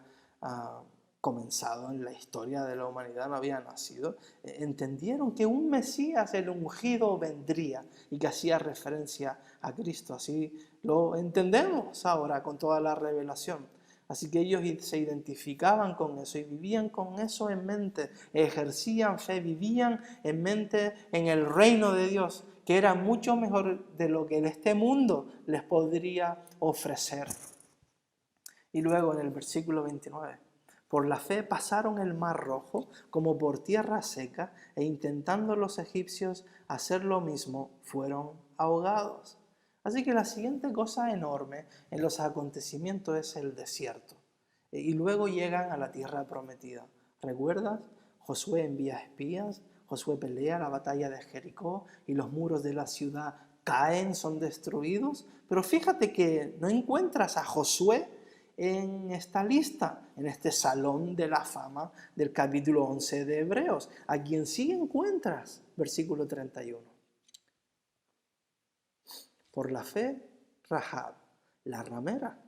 comenzado en la historia de la humanidad, no había nacido. Entendieron que un Mesías, el ungido, vendría y que hacía referencia a Cristo. Así lo entendemos ahora con toda la revelación. Así que ellos se identificaban con eso y vivían con eso en mente, ejercían fe, vivían en mente en el reino de Dios, que era mucho mejor de lo que este mundo les podría ofrecer. Y luego en el versículo 29, por la fe pasaron el mar rojo como por tierra seca, e intentando los egipcios hacer lo mismo, fueron ahogados. Así que la siguiente cosa enorme en los acontecimientos es el desierto. Y luego llegan a la tierra prometida. ¿Recuerdas? Josué envía espías, Josué pelea la batalla de Jericó y los muros de la ciudad caen, son destruidos. Pero fíjate que no encuentras a Josué en esta lista, en este salón de la fama del capítulo 11 de Hebreos. A quien sí encuentras, versículo 31. Por la fe, Rahab, la ramera,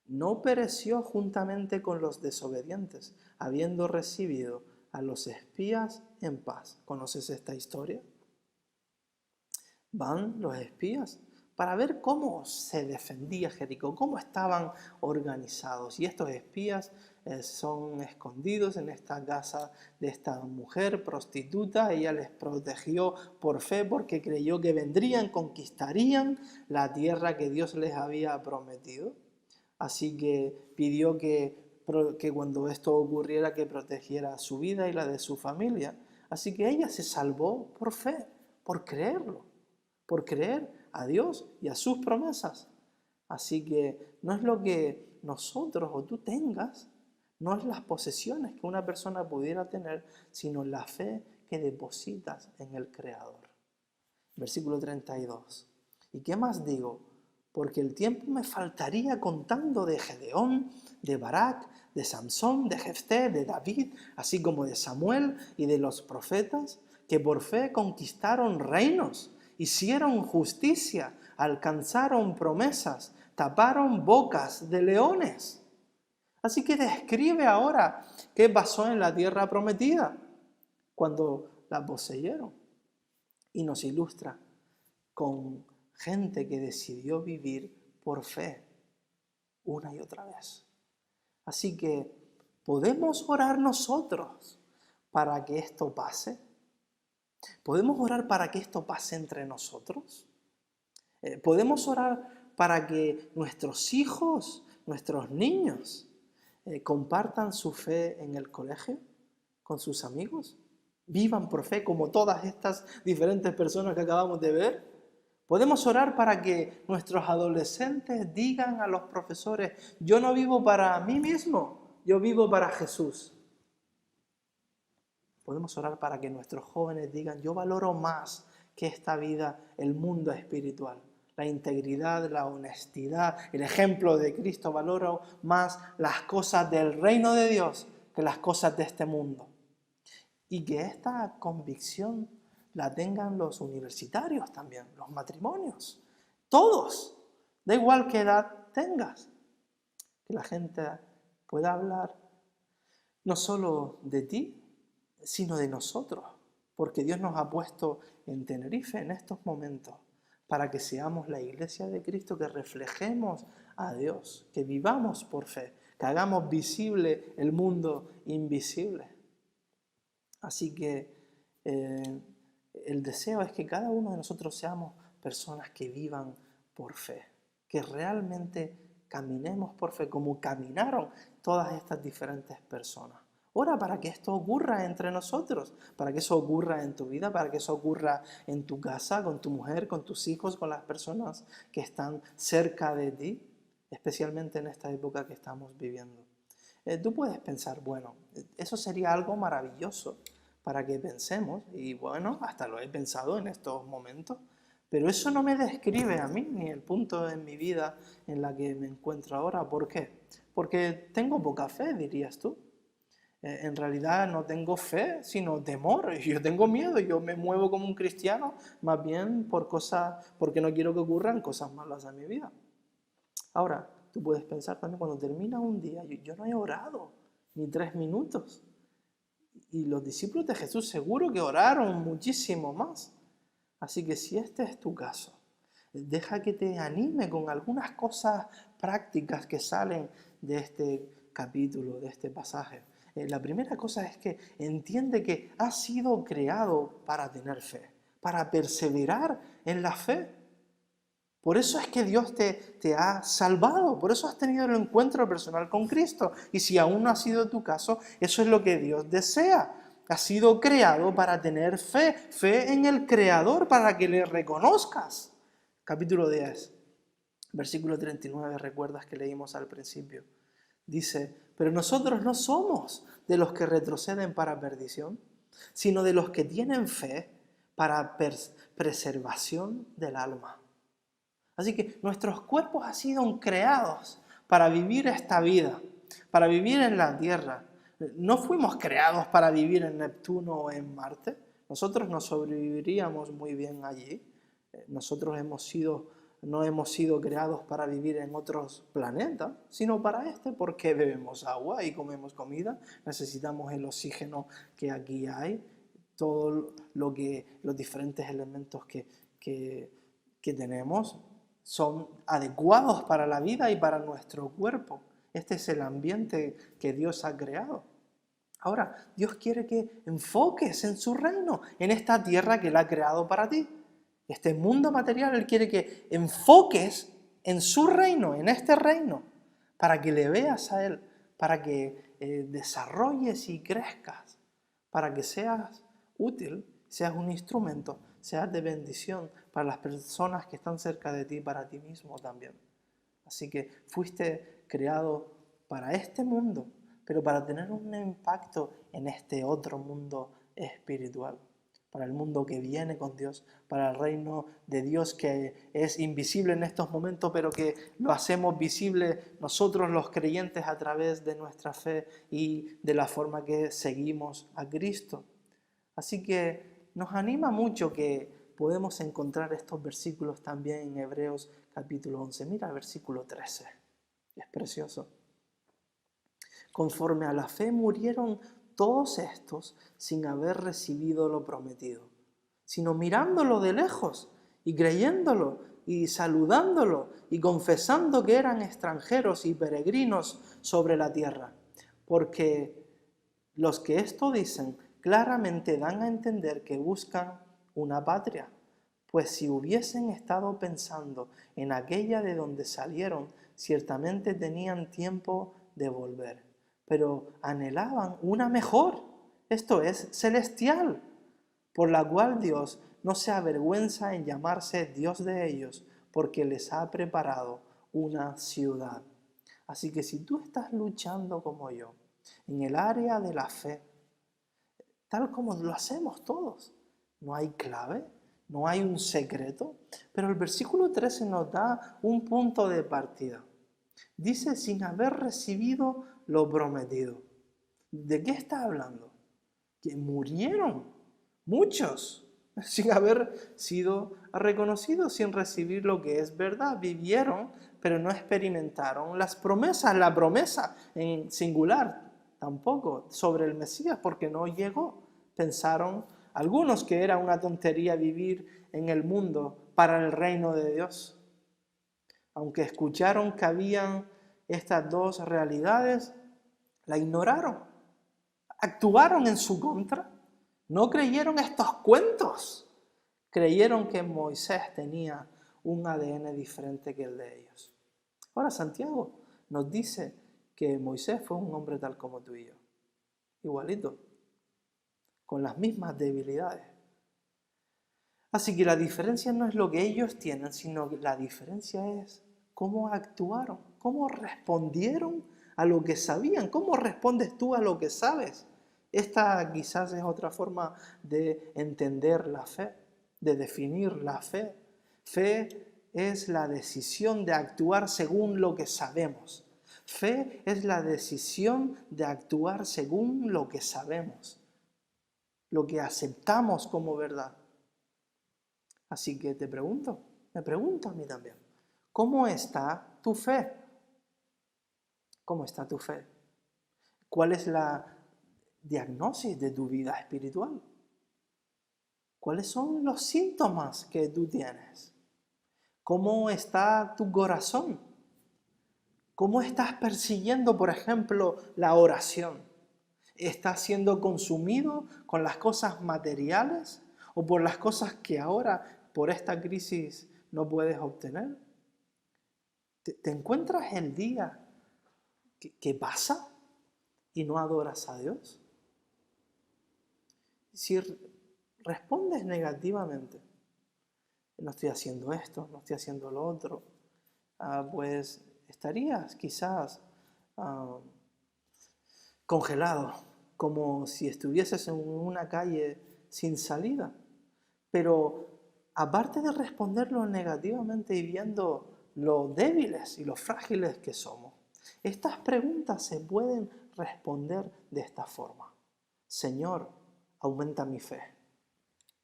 no pereció juntamente con los desobedientes, habiendo recibido a los espías en paz. ¿Conoces esta historia? Van los espías para ver cómo se defendía Jericó, cómo estaban organizados. Y estos espías son escondidos en esta casa de esta mujer prostituta. Ella les protegió por fe porque creyó que vendrían, conquistarían la tierra que Dios les había prometido. Así que pidió que cuando esto ocurriera que protegiera su vida y la de su familia. Así que ella se salvó por fe, por creerlo, por creer a Dios y a sus promesas. Así que no es lo que nosotros o tú tengas, no es las posesiones que una persona pudiera tener, sino la fe que depositas en el Creador. Versículo 32. ¿Y qué más digo? Porque el tiempo me faltaría contando de Gedeón, de Barak, de Samsón, de Jefté, de David, así como de Samuel y de los profetas, que por fe conquistaron reinos, hicieron justicia, alcanzaron promesas, taparon bocas de leones. Así que describe ahora qué pasó en la tierra prometida cuando la poseyeron. Y nos ilustra con gente que decidió vivir por fe una y otra vez. Así que, ¿podemos orar nosotros para que esto pase? ¿Podemos orar para que esto pase entre nosotros? ¿Podemos orar para que nuestros hijos, nuestros niños, compartan su fe en el colegio con sus amigos? ¿Vivan por fe como todas estas diferentes personas que acabamos de ver? Podemos orar para que nuestros adolescentes digan a los profesores, yo no vivo para mí mismo, yo vivo para Jesús. Podemos orar para que nuestros jóvenes digan, yo valoro más que esta vida, el mundo espiritual. La integridad, la honestidad, el ejemplo de Cristo, valoro más las cosas del reino de Dios que las cosas de este mundo. Y que esta convicción la tengan los universitarios también, los matrimonios, todos, da igual qué edad tengas, que la gente pueda hablar no solo de ti, sino de nosotros, porque Dios nos ha puesto en Tenerife en estos momentos para que seamos la iglesia de Cristo, que reflejemos a Dios, que vivamos por fe, que hagamos visible el mundo invisible. Así que el deseo es que cada uno de nosotros seamos personas que vivan por fe, que realmente caminemos por fe como caminaron todas estas diferentes personas. Ora para que esto ocurra entre nosotros, para que eso ocurra en tu vida, para que eso ocurra en tu casa, con tu mujer, con tus hijos, con las personas que están cerca de ti, especialmente en esta época que estamos viviendo. Tú puedes pensar, bueno, eso sería algo maravilloso para que pensemos, y bueno, hasta lo he pensado en estos momentos, pero eso no me describe a mí, ni el punto en mi vida en la que me encuentro ahora. ¿Por qué? Porque tengo poca fe, dirías tú. En realidad no tengo fe, sino temor. Yo tengo miedo, yo me muevo como un cristiano, más bien porque no quiero que ocurran cosas malas a mi vida. Ahora, tú puedes pensar también, cuando termina un día, yo no he orado ni 3 minutos. Y los discípulos de Jesús seguro que oraron muchísimo más. Así que si este es tu caso, deja que te anime con algunas cosas prácticas que salen de este capítulo, de este pasaje. La primera cosa es que entiende que has sido creado para tener fe, para perseverar en la fe. Por eso es que Dios te ha salvado, por eso has tenido el encuentro personal con Cristo. Y si aún no ha sido tu caso, eso es lo que Dios desea. Has sido creado para tener fe, fe en el Creador, para que le reconozcas. Capítulo 10, versículo 39, recuerdas que leímos al principio. Dice, pero nosotros no somos de los que retroceden para perdición, sino de los que tienen fe para preservación del alma. Así que nuestros cuerpos han sido creados para vivir esta vida, para vivir en la tierra. No fuimos creados para vivir en Neptuno o en Marte. Nosotros no sobreviviríamos muy bien allí. Nosotros no hemos sido creados para vivir en otros planetas, sino para este, porque bebemos agua y comemos comida. Necesitamos el oxígeno que aquí hay, todos los diferentes elementos que tenemos son adecuados para la vida y para nuestro cuerpo. Este es el ambiente que Dios ha creado. Ahora, Dios quiere que enfoques en su reino, en esta tierra que Él ha creado para ti. Este mundo material, Él quiere que enfoques en su reino, en este reino, para que le veas a Él, para que desarrolles y crezcas, para que seas útil, seas un instrumento, seas de bendición para las personas que están cerca de ti, para ti mismo también. Así que fuiste creado para este mundo, pero para tener un impacto en este otro mundo espiritual, para el mundo que viene con Dios, para el reino de Dios que es invisible en estos momentos, pero que lo hacemos visible nosotros los creyentes a través de nuestra fe y de la forma que seguimos a Cristo. Así que nos anima mucho que podemos encontrar estos versículos también en Hebreos capítulo 11. Mira el versículo 13, es precioso. Conforme a la fe murieron todos estos sin haber recibido lo prometido, sino mirándolo de lejos y creyéndolo y saludándolo y confesando que eran extranjeros y peregrinos sobre la tierra. Porque los que esto dicen claramente dan a entender que buscan una patria, pues si hubiesen estado pensando en aquella de donde salieron, ciertamente tenían tiempo de volver, pero anhelaban una mejor, esto es, celestial, por la cual Dios no se avergüenza en llamarse Dios de ellos, porque les ha preparado una ciudad. Así que si tú estás luchando como yo, en el área de la fe, tal como lo hacemos todos, no hay clave, no hay un secreto, pero el versículo 13 nos da un punto de partida. Dice, sin haber recibido lo prometido. ¿De qué está hablando? Que murieron muchos sin haber sido reconocidos, sin recibir lo que es verdad. Vivieron, pero no experimentaron las promesas, la promesa en singular tampoco sobre el Mesías, porque no llegó. Pensaron algunos que era una tontería vivir en el mundo para el reino de Dios. Aunque escucharon que habían estas dos realidades, la ignoraron, actuaron en su contra, no creyeron estos cuentos, creyeron que Moisés tenía un ADN diferente que el de ellos. Ahora Santiago nos dice que Moisés fue un hombre tal como tú y yo, igualito, con las mismas debilidades. Así que la diferencia no es lo que ellos tienen, sino que la diferencia es cómo actuaron, cómo respondieron a lo que sabían. ¿Cómo respondes tú a lo que sabes? Esta quizás es otra forma de entender la fe, de definir la fe. Fe es la decisión de actuar según lo que sabemos. Fe es la decisión de actuar según lo que sabemos, lo que aceptamos como verdad. Así que te pregunto, me pregunto a mí también, ¿cómo está tu fe? ¿Cómo está tu fe? ¿Cuál es la diagnosis de tu vida espiritual? ¿Cuáles son los síntomas que tú tienes? ¿Cómo está tu corazón? ¿Cómo estás persiguiendo, por ejemplo, la oración? ¿Estás siendo consumido con las cosas materiales o por las cosas que ahora, por esta crisis, no puedes obtener? ¿Te encuentras el día que pasa y no adoras a Dios? Si respondes negativamente, no estoy haciendo esto, no estoy haciendo lo otro, pues estarías quizás congelado, como si estuvieses en una calle sin salida. Pero aparte de responderlo negativamente y viendo lo débiles y lo frágiles que somos, estas preguntas se pueden responder de esta forma. Señor, aumenta mi fe.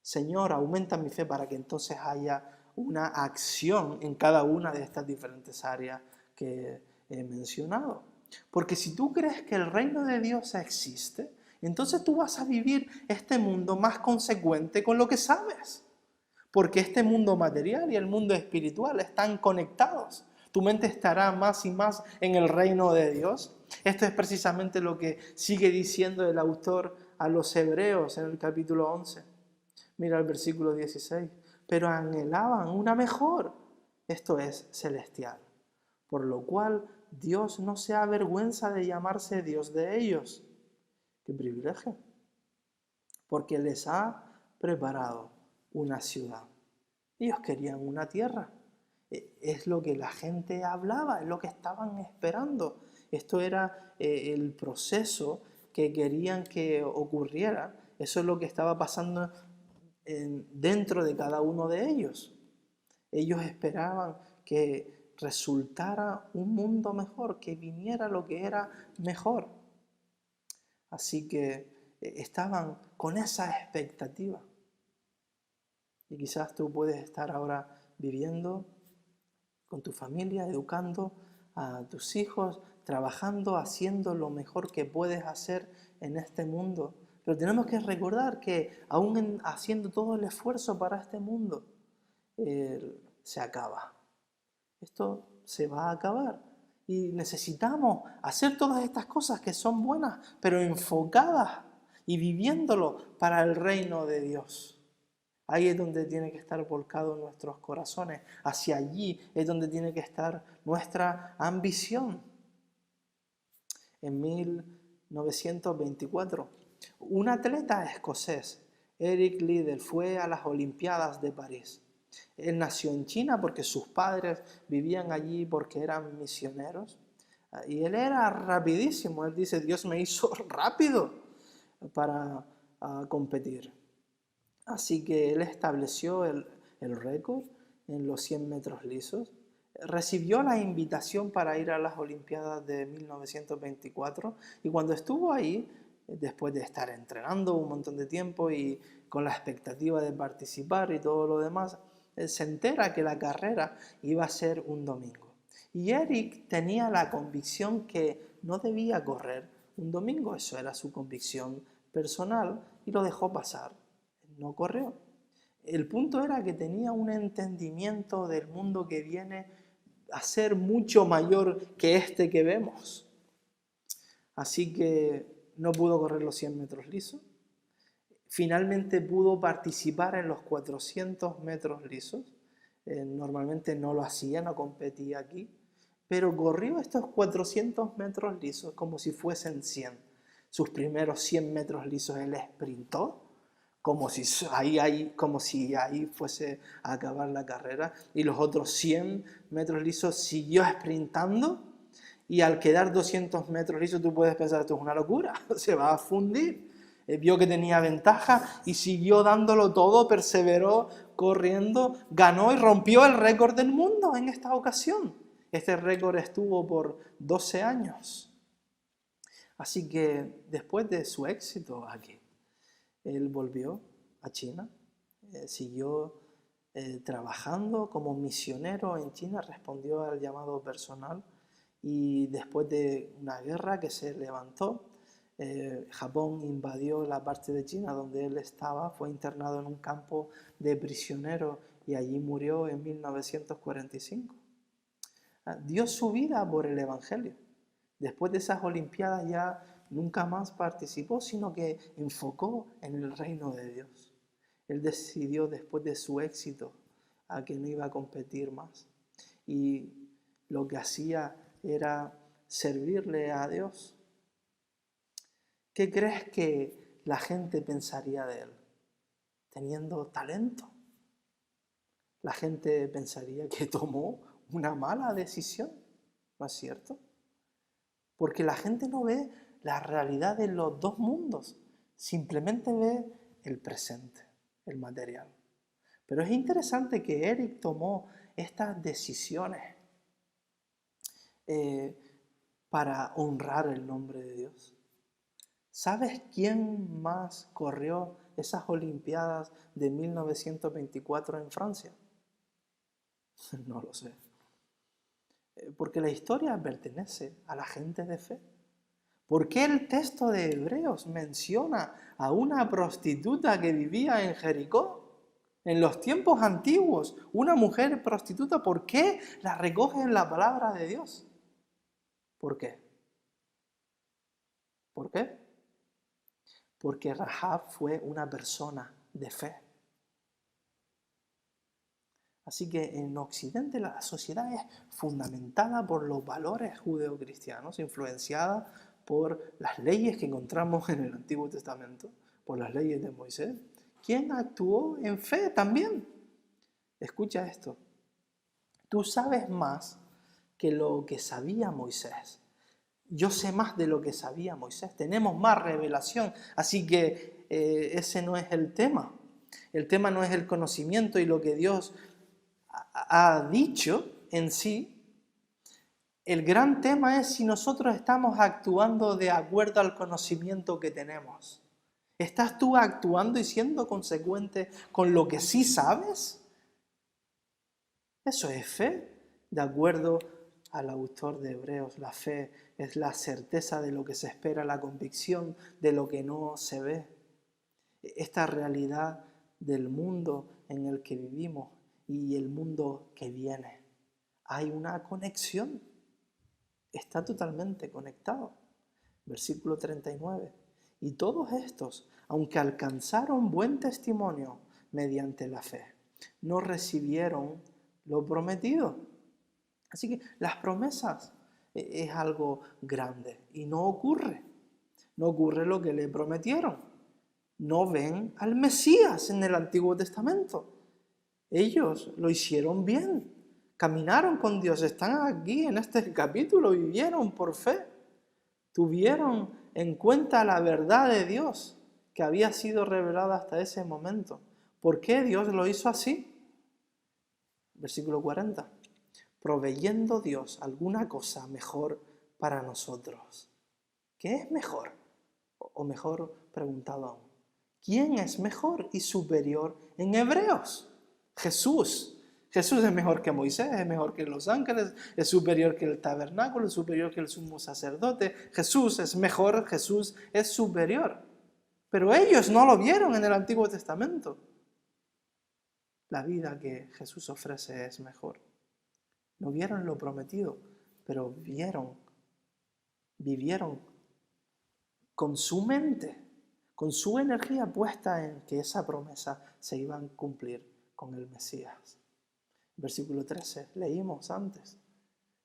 Señor, aumenta mi fe para que entonces haya una acción en cada una de estas diferentes áreas que he mencionado. Porque si tú crees que el reino de Dios existe, entonces tú vas a vivir este mundo más consecuente con lo que sabes. Porque este mundo material y el mundo espiritual están conectados. Tu mente estará más y más en el reino de Dios. Esto es precisamente lo que sigue diciendo el autor a los Hebreos en el capítulo 11. Mira el versículo 16. Pero anhelaban una mejor, esto es celestial. Por lo cual Dios no se avergüenza de llamarse Dios de ellos. ¡Qué privilegio! Porque les ha preparado una ciudad. Ellos querían una tierra. Es lo que la gente hablaba, es lo que estaban esperando. Esto era el proceso que querían que ocurriera. Eso es lo que estaba pasando dentro de cada uno de ellos. Ellos esperaban que resultara un mundo mejor, que viniera lo que era mejor. Así que estaban con esa expectativa. Y quizás tú puedes estar ahora viviendo con tu familia, educando a tus hijos, trabajando, haciendo lo mejor que puedes hacer en este mundo. Pero tenemos que recordar que aún haciendo todo el esfuerzo para este mundo, se acaba. Esto se va a acabar. Y necesitamos hacer todas estas cosas que son buenas, pero enfocadas y viviéndolo para el reino de Dios. Ahí es donde tiene que estar volcados nuestros corazones. Hacia allí es donde tiene que estar nuestra ambición. En 1924, un atleta escocés Eric Liddell fue a las Olimpiadas de París. Él nació en China porque sus padres vivían allí porque eran misioneros. Y él era rapidísimo. Él dice, Dios me hizo rápido para competir. Así que él estableció el récord en los 100 metros lisos. Recibió la invitación para ir a las Olimpiadas de 1924 y cuando estuvo ahí, después de estar entrenando un montón de tiempo y con la expectativa de participar y todo lo demás, se entera que la carrera iba a ser un domingo. Y Eric tenía la convicción que no debía correr un domingo, eso era su convicción personal y lo dejó pasar. No corrió. El punto era que tenía un entendimiento del mundo que viene a ser mucho mayor que este que vemos. Así que no pudo correr los 100 metros lisos. Finalmente pudo participar en los 400 metros lisos. Normalmente no lo hacía, no competía aquí. Pero corrió estos 400 metros lisos como si fuesen 100. Sus primeros 100 metros lisos él sprintó, como si ahí fuese a acabar la carrera. Y los otros 100 metros lisos siguió sprintando. Y al quedar 200 metros lisos tú puedes pensar, esto es una locura, se va a fundir. Vio que tenía ventaja y siguió dándolo todo, perseveró corriendo, ganó y rompió el récord del mundo en esta ocasión. Este récord estuvo por 12 años. Así que después de su éxito aquí, él volvió a China, siguió trabajando como misionero en China, respondió al llamado personal y después de una guerra que se levantó, Japón invadió la parte de China donde él estaba, fue internado en un campo de prisioneros y allí murió en 1945. Dio su vida por el Evangelio. Después de esas Olimpiadas ya nunca más participó, sino que enfocó en el reino de Dios. Él decidió después de su éxito a que no iba a competir más. Y lo que hacía era servirle a Dios. ¿Qué crees que la gente pensaría de él? Teniendo talento. La gente pensaría que tomó una mala decisión, ¿no es cierto? Porque la gente no ve la realidad de los dos mundos, simplemente ve el presente, el material. Pero es interesante que Eric tomó estas decisiones para honrar el nombre de Dios. ¿Sabes quién más corrió esas Olimpiadas de 1924 en Francia? No lo sé. Porque la historia pertenece a la gente de fe. ¿Por qué el texto de Hebreos menciona a una prostituta que vivía en Jericó? En los tiempos antiguos, una mujer prostituta, ¿por qué la recoge en la palabra de Dios? ¿Por qué? ¿Por qué? Porque Rahab fue una persona de fe. Así que en Occidente la sociedad es fundamentada por los valores judeocristianos, influenciada por las leyes que encontramos en el Antiguo Testamento, por las leyes de Moisés. ¿Quién actuó en fe también? Escucha esto. Tú sabes más que lo que sabía Moisés. Yo sé más de lo que sabía Moisés. Tenemos más revelación. Así que ese no es el tema. El tema no es el conocimiento y lo que Dios ha dicho en sí. El gran tema es si nosotros estamos actuando de acuerdo al conocimiento que tenemos. ¿Estás tú actuando y siendo consecuente con lo que sí sabes? Eso es fe. De acuerdo al autor de Hebreos, la fe es la certeza de lo que se espera, la convicción de lo que no se ve. Esta realidad del mundo en el que vivimos y el mundo que viene. Hay una conexión. Está totalmente conectado. Versículo 39. Y todos estos, aunque alcanzaron buen testimonio mediante la fe, no recibieron lo prometido. Así que las promesas es algo grande y no ocurre. No ocurre lo que le prometieron. no ven al Mesías en el Antiguo Testamento. Ellos lo hicieron bien, caminaron con Dios, están aquí en este capítulo, vivieron por fe, tuvieron en cuenta la verdad de Dios que había sido revelada hasta ese momento. ¿Por qué Dios lo hizo así? Versículo 40. Proveyendo Dios alguna cosa mejor para nosotros. ¿Qué es mejor? O mejor preguntado aún, ¿quién es mejor y superior en Hebreos? Jesús. Jesús es mejor que Moisés, es mejor que los ángeles, es superior que el tabernáculo, es superior que el sumo sacerdote. Jesús es mejor, Jesús es superior. Pero ellos no lo vieron en el Antiguo Testamento. La vida que Jesús ofrece es mejor. No vieron lo prometido, pero vivieron con su mente, con su energía puesta en que esa promesa se iba a cumplir con el Mesías. Versículo 13, leímos antes.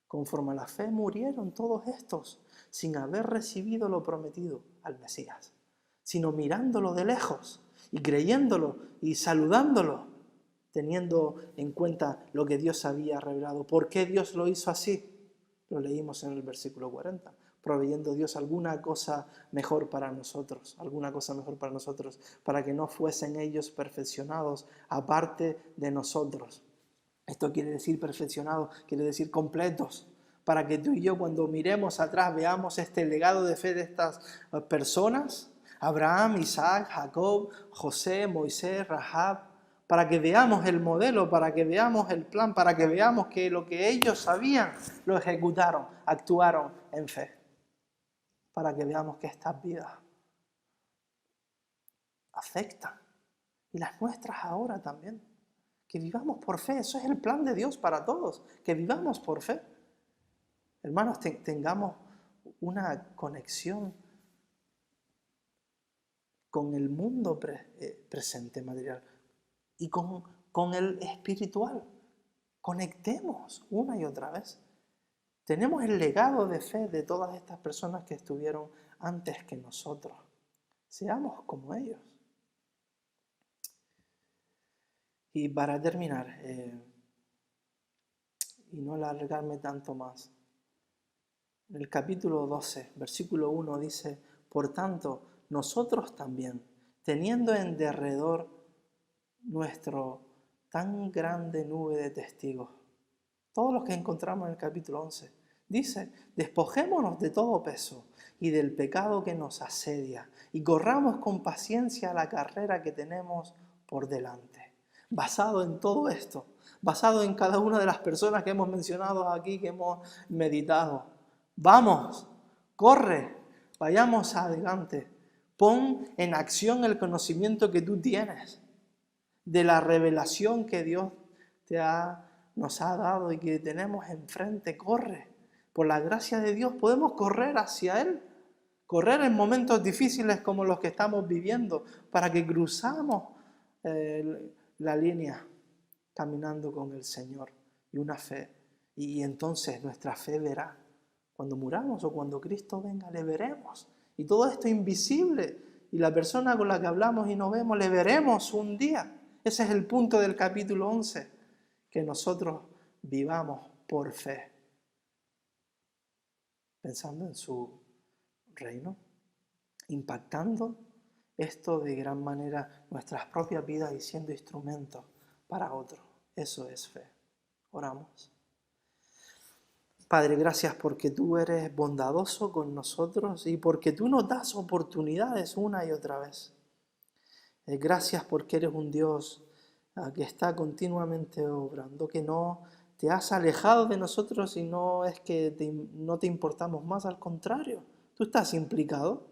Conforme a la fe murieron todos estos sin haber recibido lo prometido al Mesías, sino mirándolo de lejos y creyéndolo y saludándolo, teniendo en cuenta lo que Dios había revelado. ¿Por qué Dios lo hizo así? Lo leímos en el versículo 40. Proveyendo Dios alguna cosa mejor para nosotros, para que no fuesen ellos perfeccionados aparte de nosotros. Esto quiere decir perfeccionados, quiere decir completos, para que tú y yo cuando miremos atrás veamos este legado de fe de estas personas, Abraham, Isaac, Jacob, José, Moisés, Rahab, para que veamos el modelo, para que veamos el plan, para que veamos que lo que ellos sabían lo ejecutaron, actuaron en fe. Para que veamos que estas vidas afectan. Y las nuestras ahora también. Que vivamos por fe. Eso es el plan de Dios para todos. Que vivamos por fe. Hermanos, tengamos una conexión con el mundo presente material y con el espiritual. Conectemos una y otra vez. Tenemos el legado de fe de todas estas personas que estuvieron antes que nosotros. Seamos como ellos. Y para terminar, y no alargarme tanto más, en el capítulo 12, versículo 1 dice, por tanto, nosotros también, teniendo en derredor nuestro tan grande nube de testigos, todos los que encontramos en el capítulo 11, dice, despojémonos de todo peso y del pecado que nos asedia y corramos con paciencia la carrera que tenemos por delante. Basado en todo esto, basado en cada una de las personas que hemos mencionado aquí, que hemos meditado, vamos, corre, vayamos adelante, pon en acción el conocimiento que tú tienes de la revelación que Dios nos ha dado y que tenemos enfrente, corre. Por la gracia de Dios podemos correr hacia Él, correr en momentos difíciles como los que estamos viviendo, para que cruzamos la línea caminando con el Señor y una fe. Y entonces nuestra fe verá. Cuando muramos o cuando Cristo venga, le veremos. Y todo esto invisible. Y la persona con la que hablamos y no vemos, le veremos un día. Ese es el punto del capítulo 11. Que nosotros vivamos por fe. Pensando en su reino. Impactando esto de gran manera nuestras propias vidas y siendo instrumentos para otros. Eso es fe. Oramos. Padre, gracias porque tú eres bondadoso con nosotros y porque tú nos das oportunidades una y otra vez. Gracias porque eres un Dios que está continuamente obrando, que no te has alejado de nosotros y no es que no te importamos más, al contrario, tú estás implicado.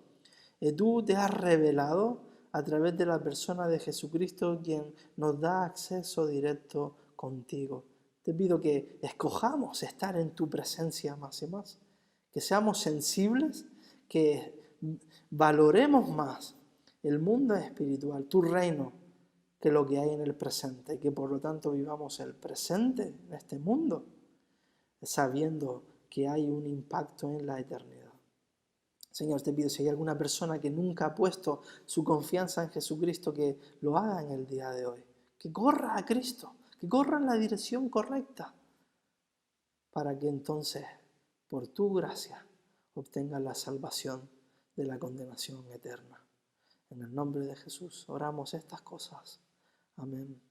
Tú te has revelado a través de la persona de Jesucristo, quien nos da acceso directo contigo. Te pido que escojamos estar en tu presencia más y más, que seamos sensibles, que valoremos más el mundo espiritual, tu reino, que lo que hay en el presente, y que por lo tanto vivamos el presente en este mundo, sabiendo que hay un impacto en la eternidad. Señor, te pido si hay alguna persona que nunca ha puesto su confianza en Jesucristo, que lo haga en el día de hoy. Que corra a Cristo, que corra en la dirección correcta, para que entonces, por tu gracia, obtenga la salvación de la condenación eterna. En el nombre de Jesús oramos estas cosas. Amén.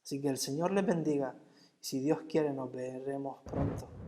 Así que el Señor les bendiga y si Dios quiere nos veremos pronto.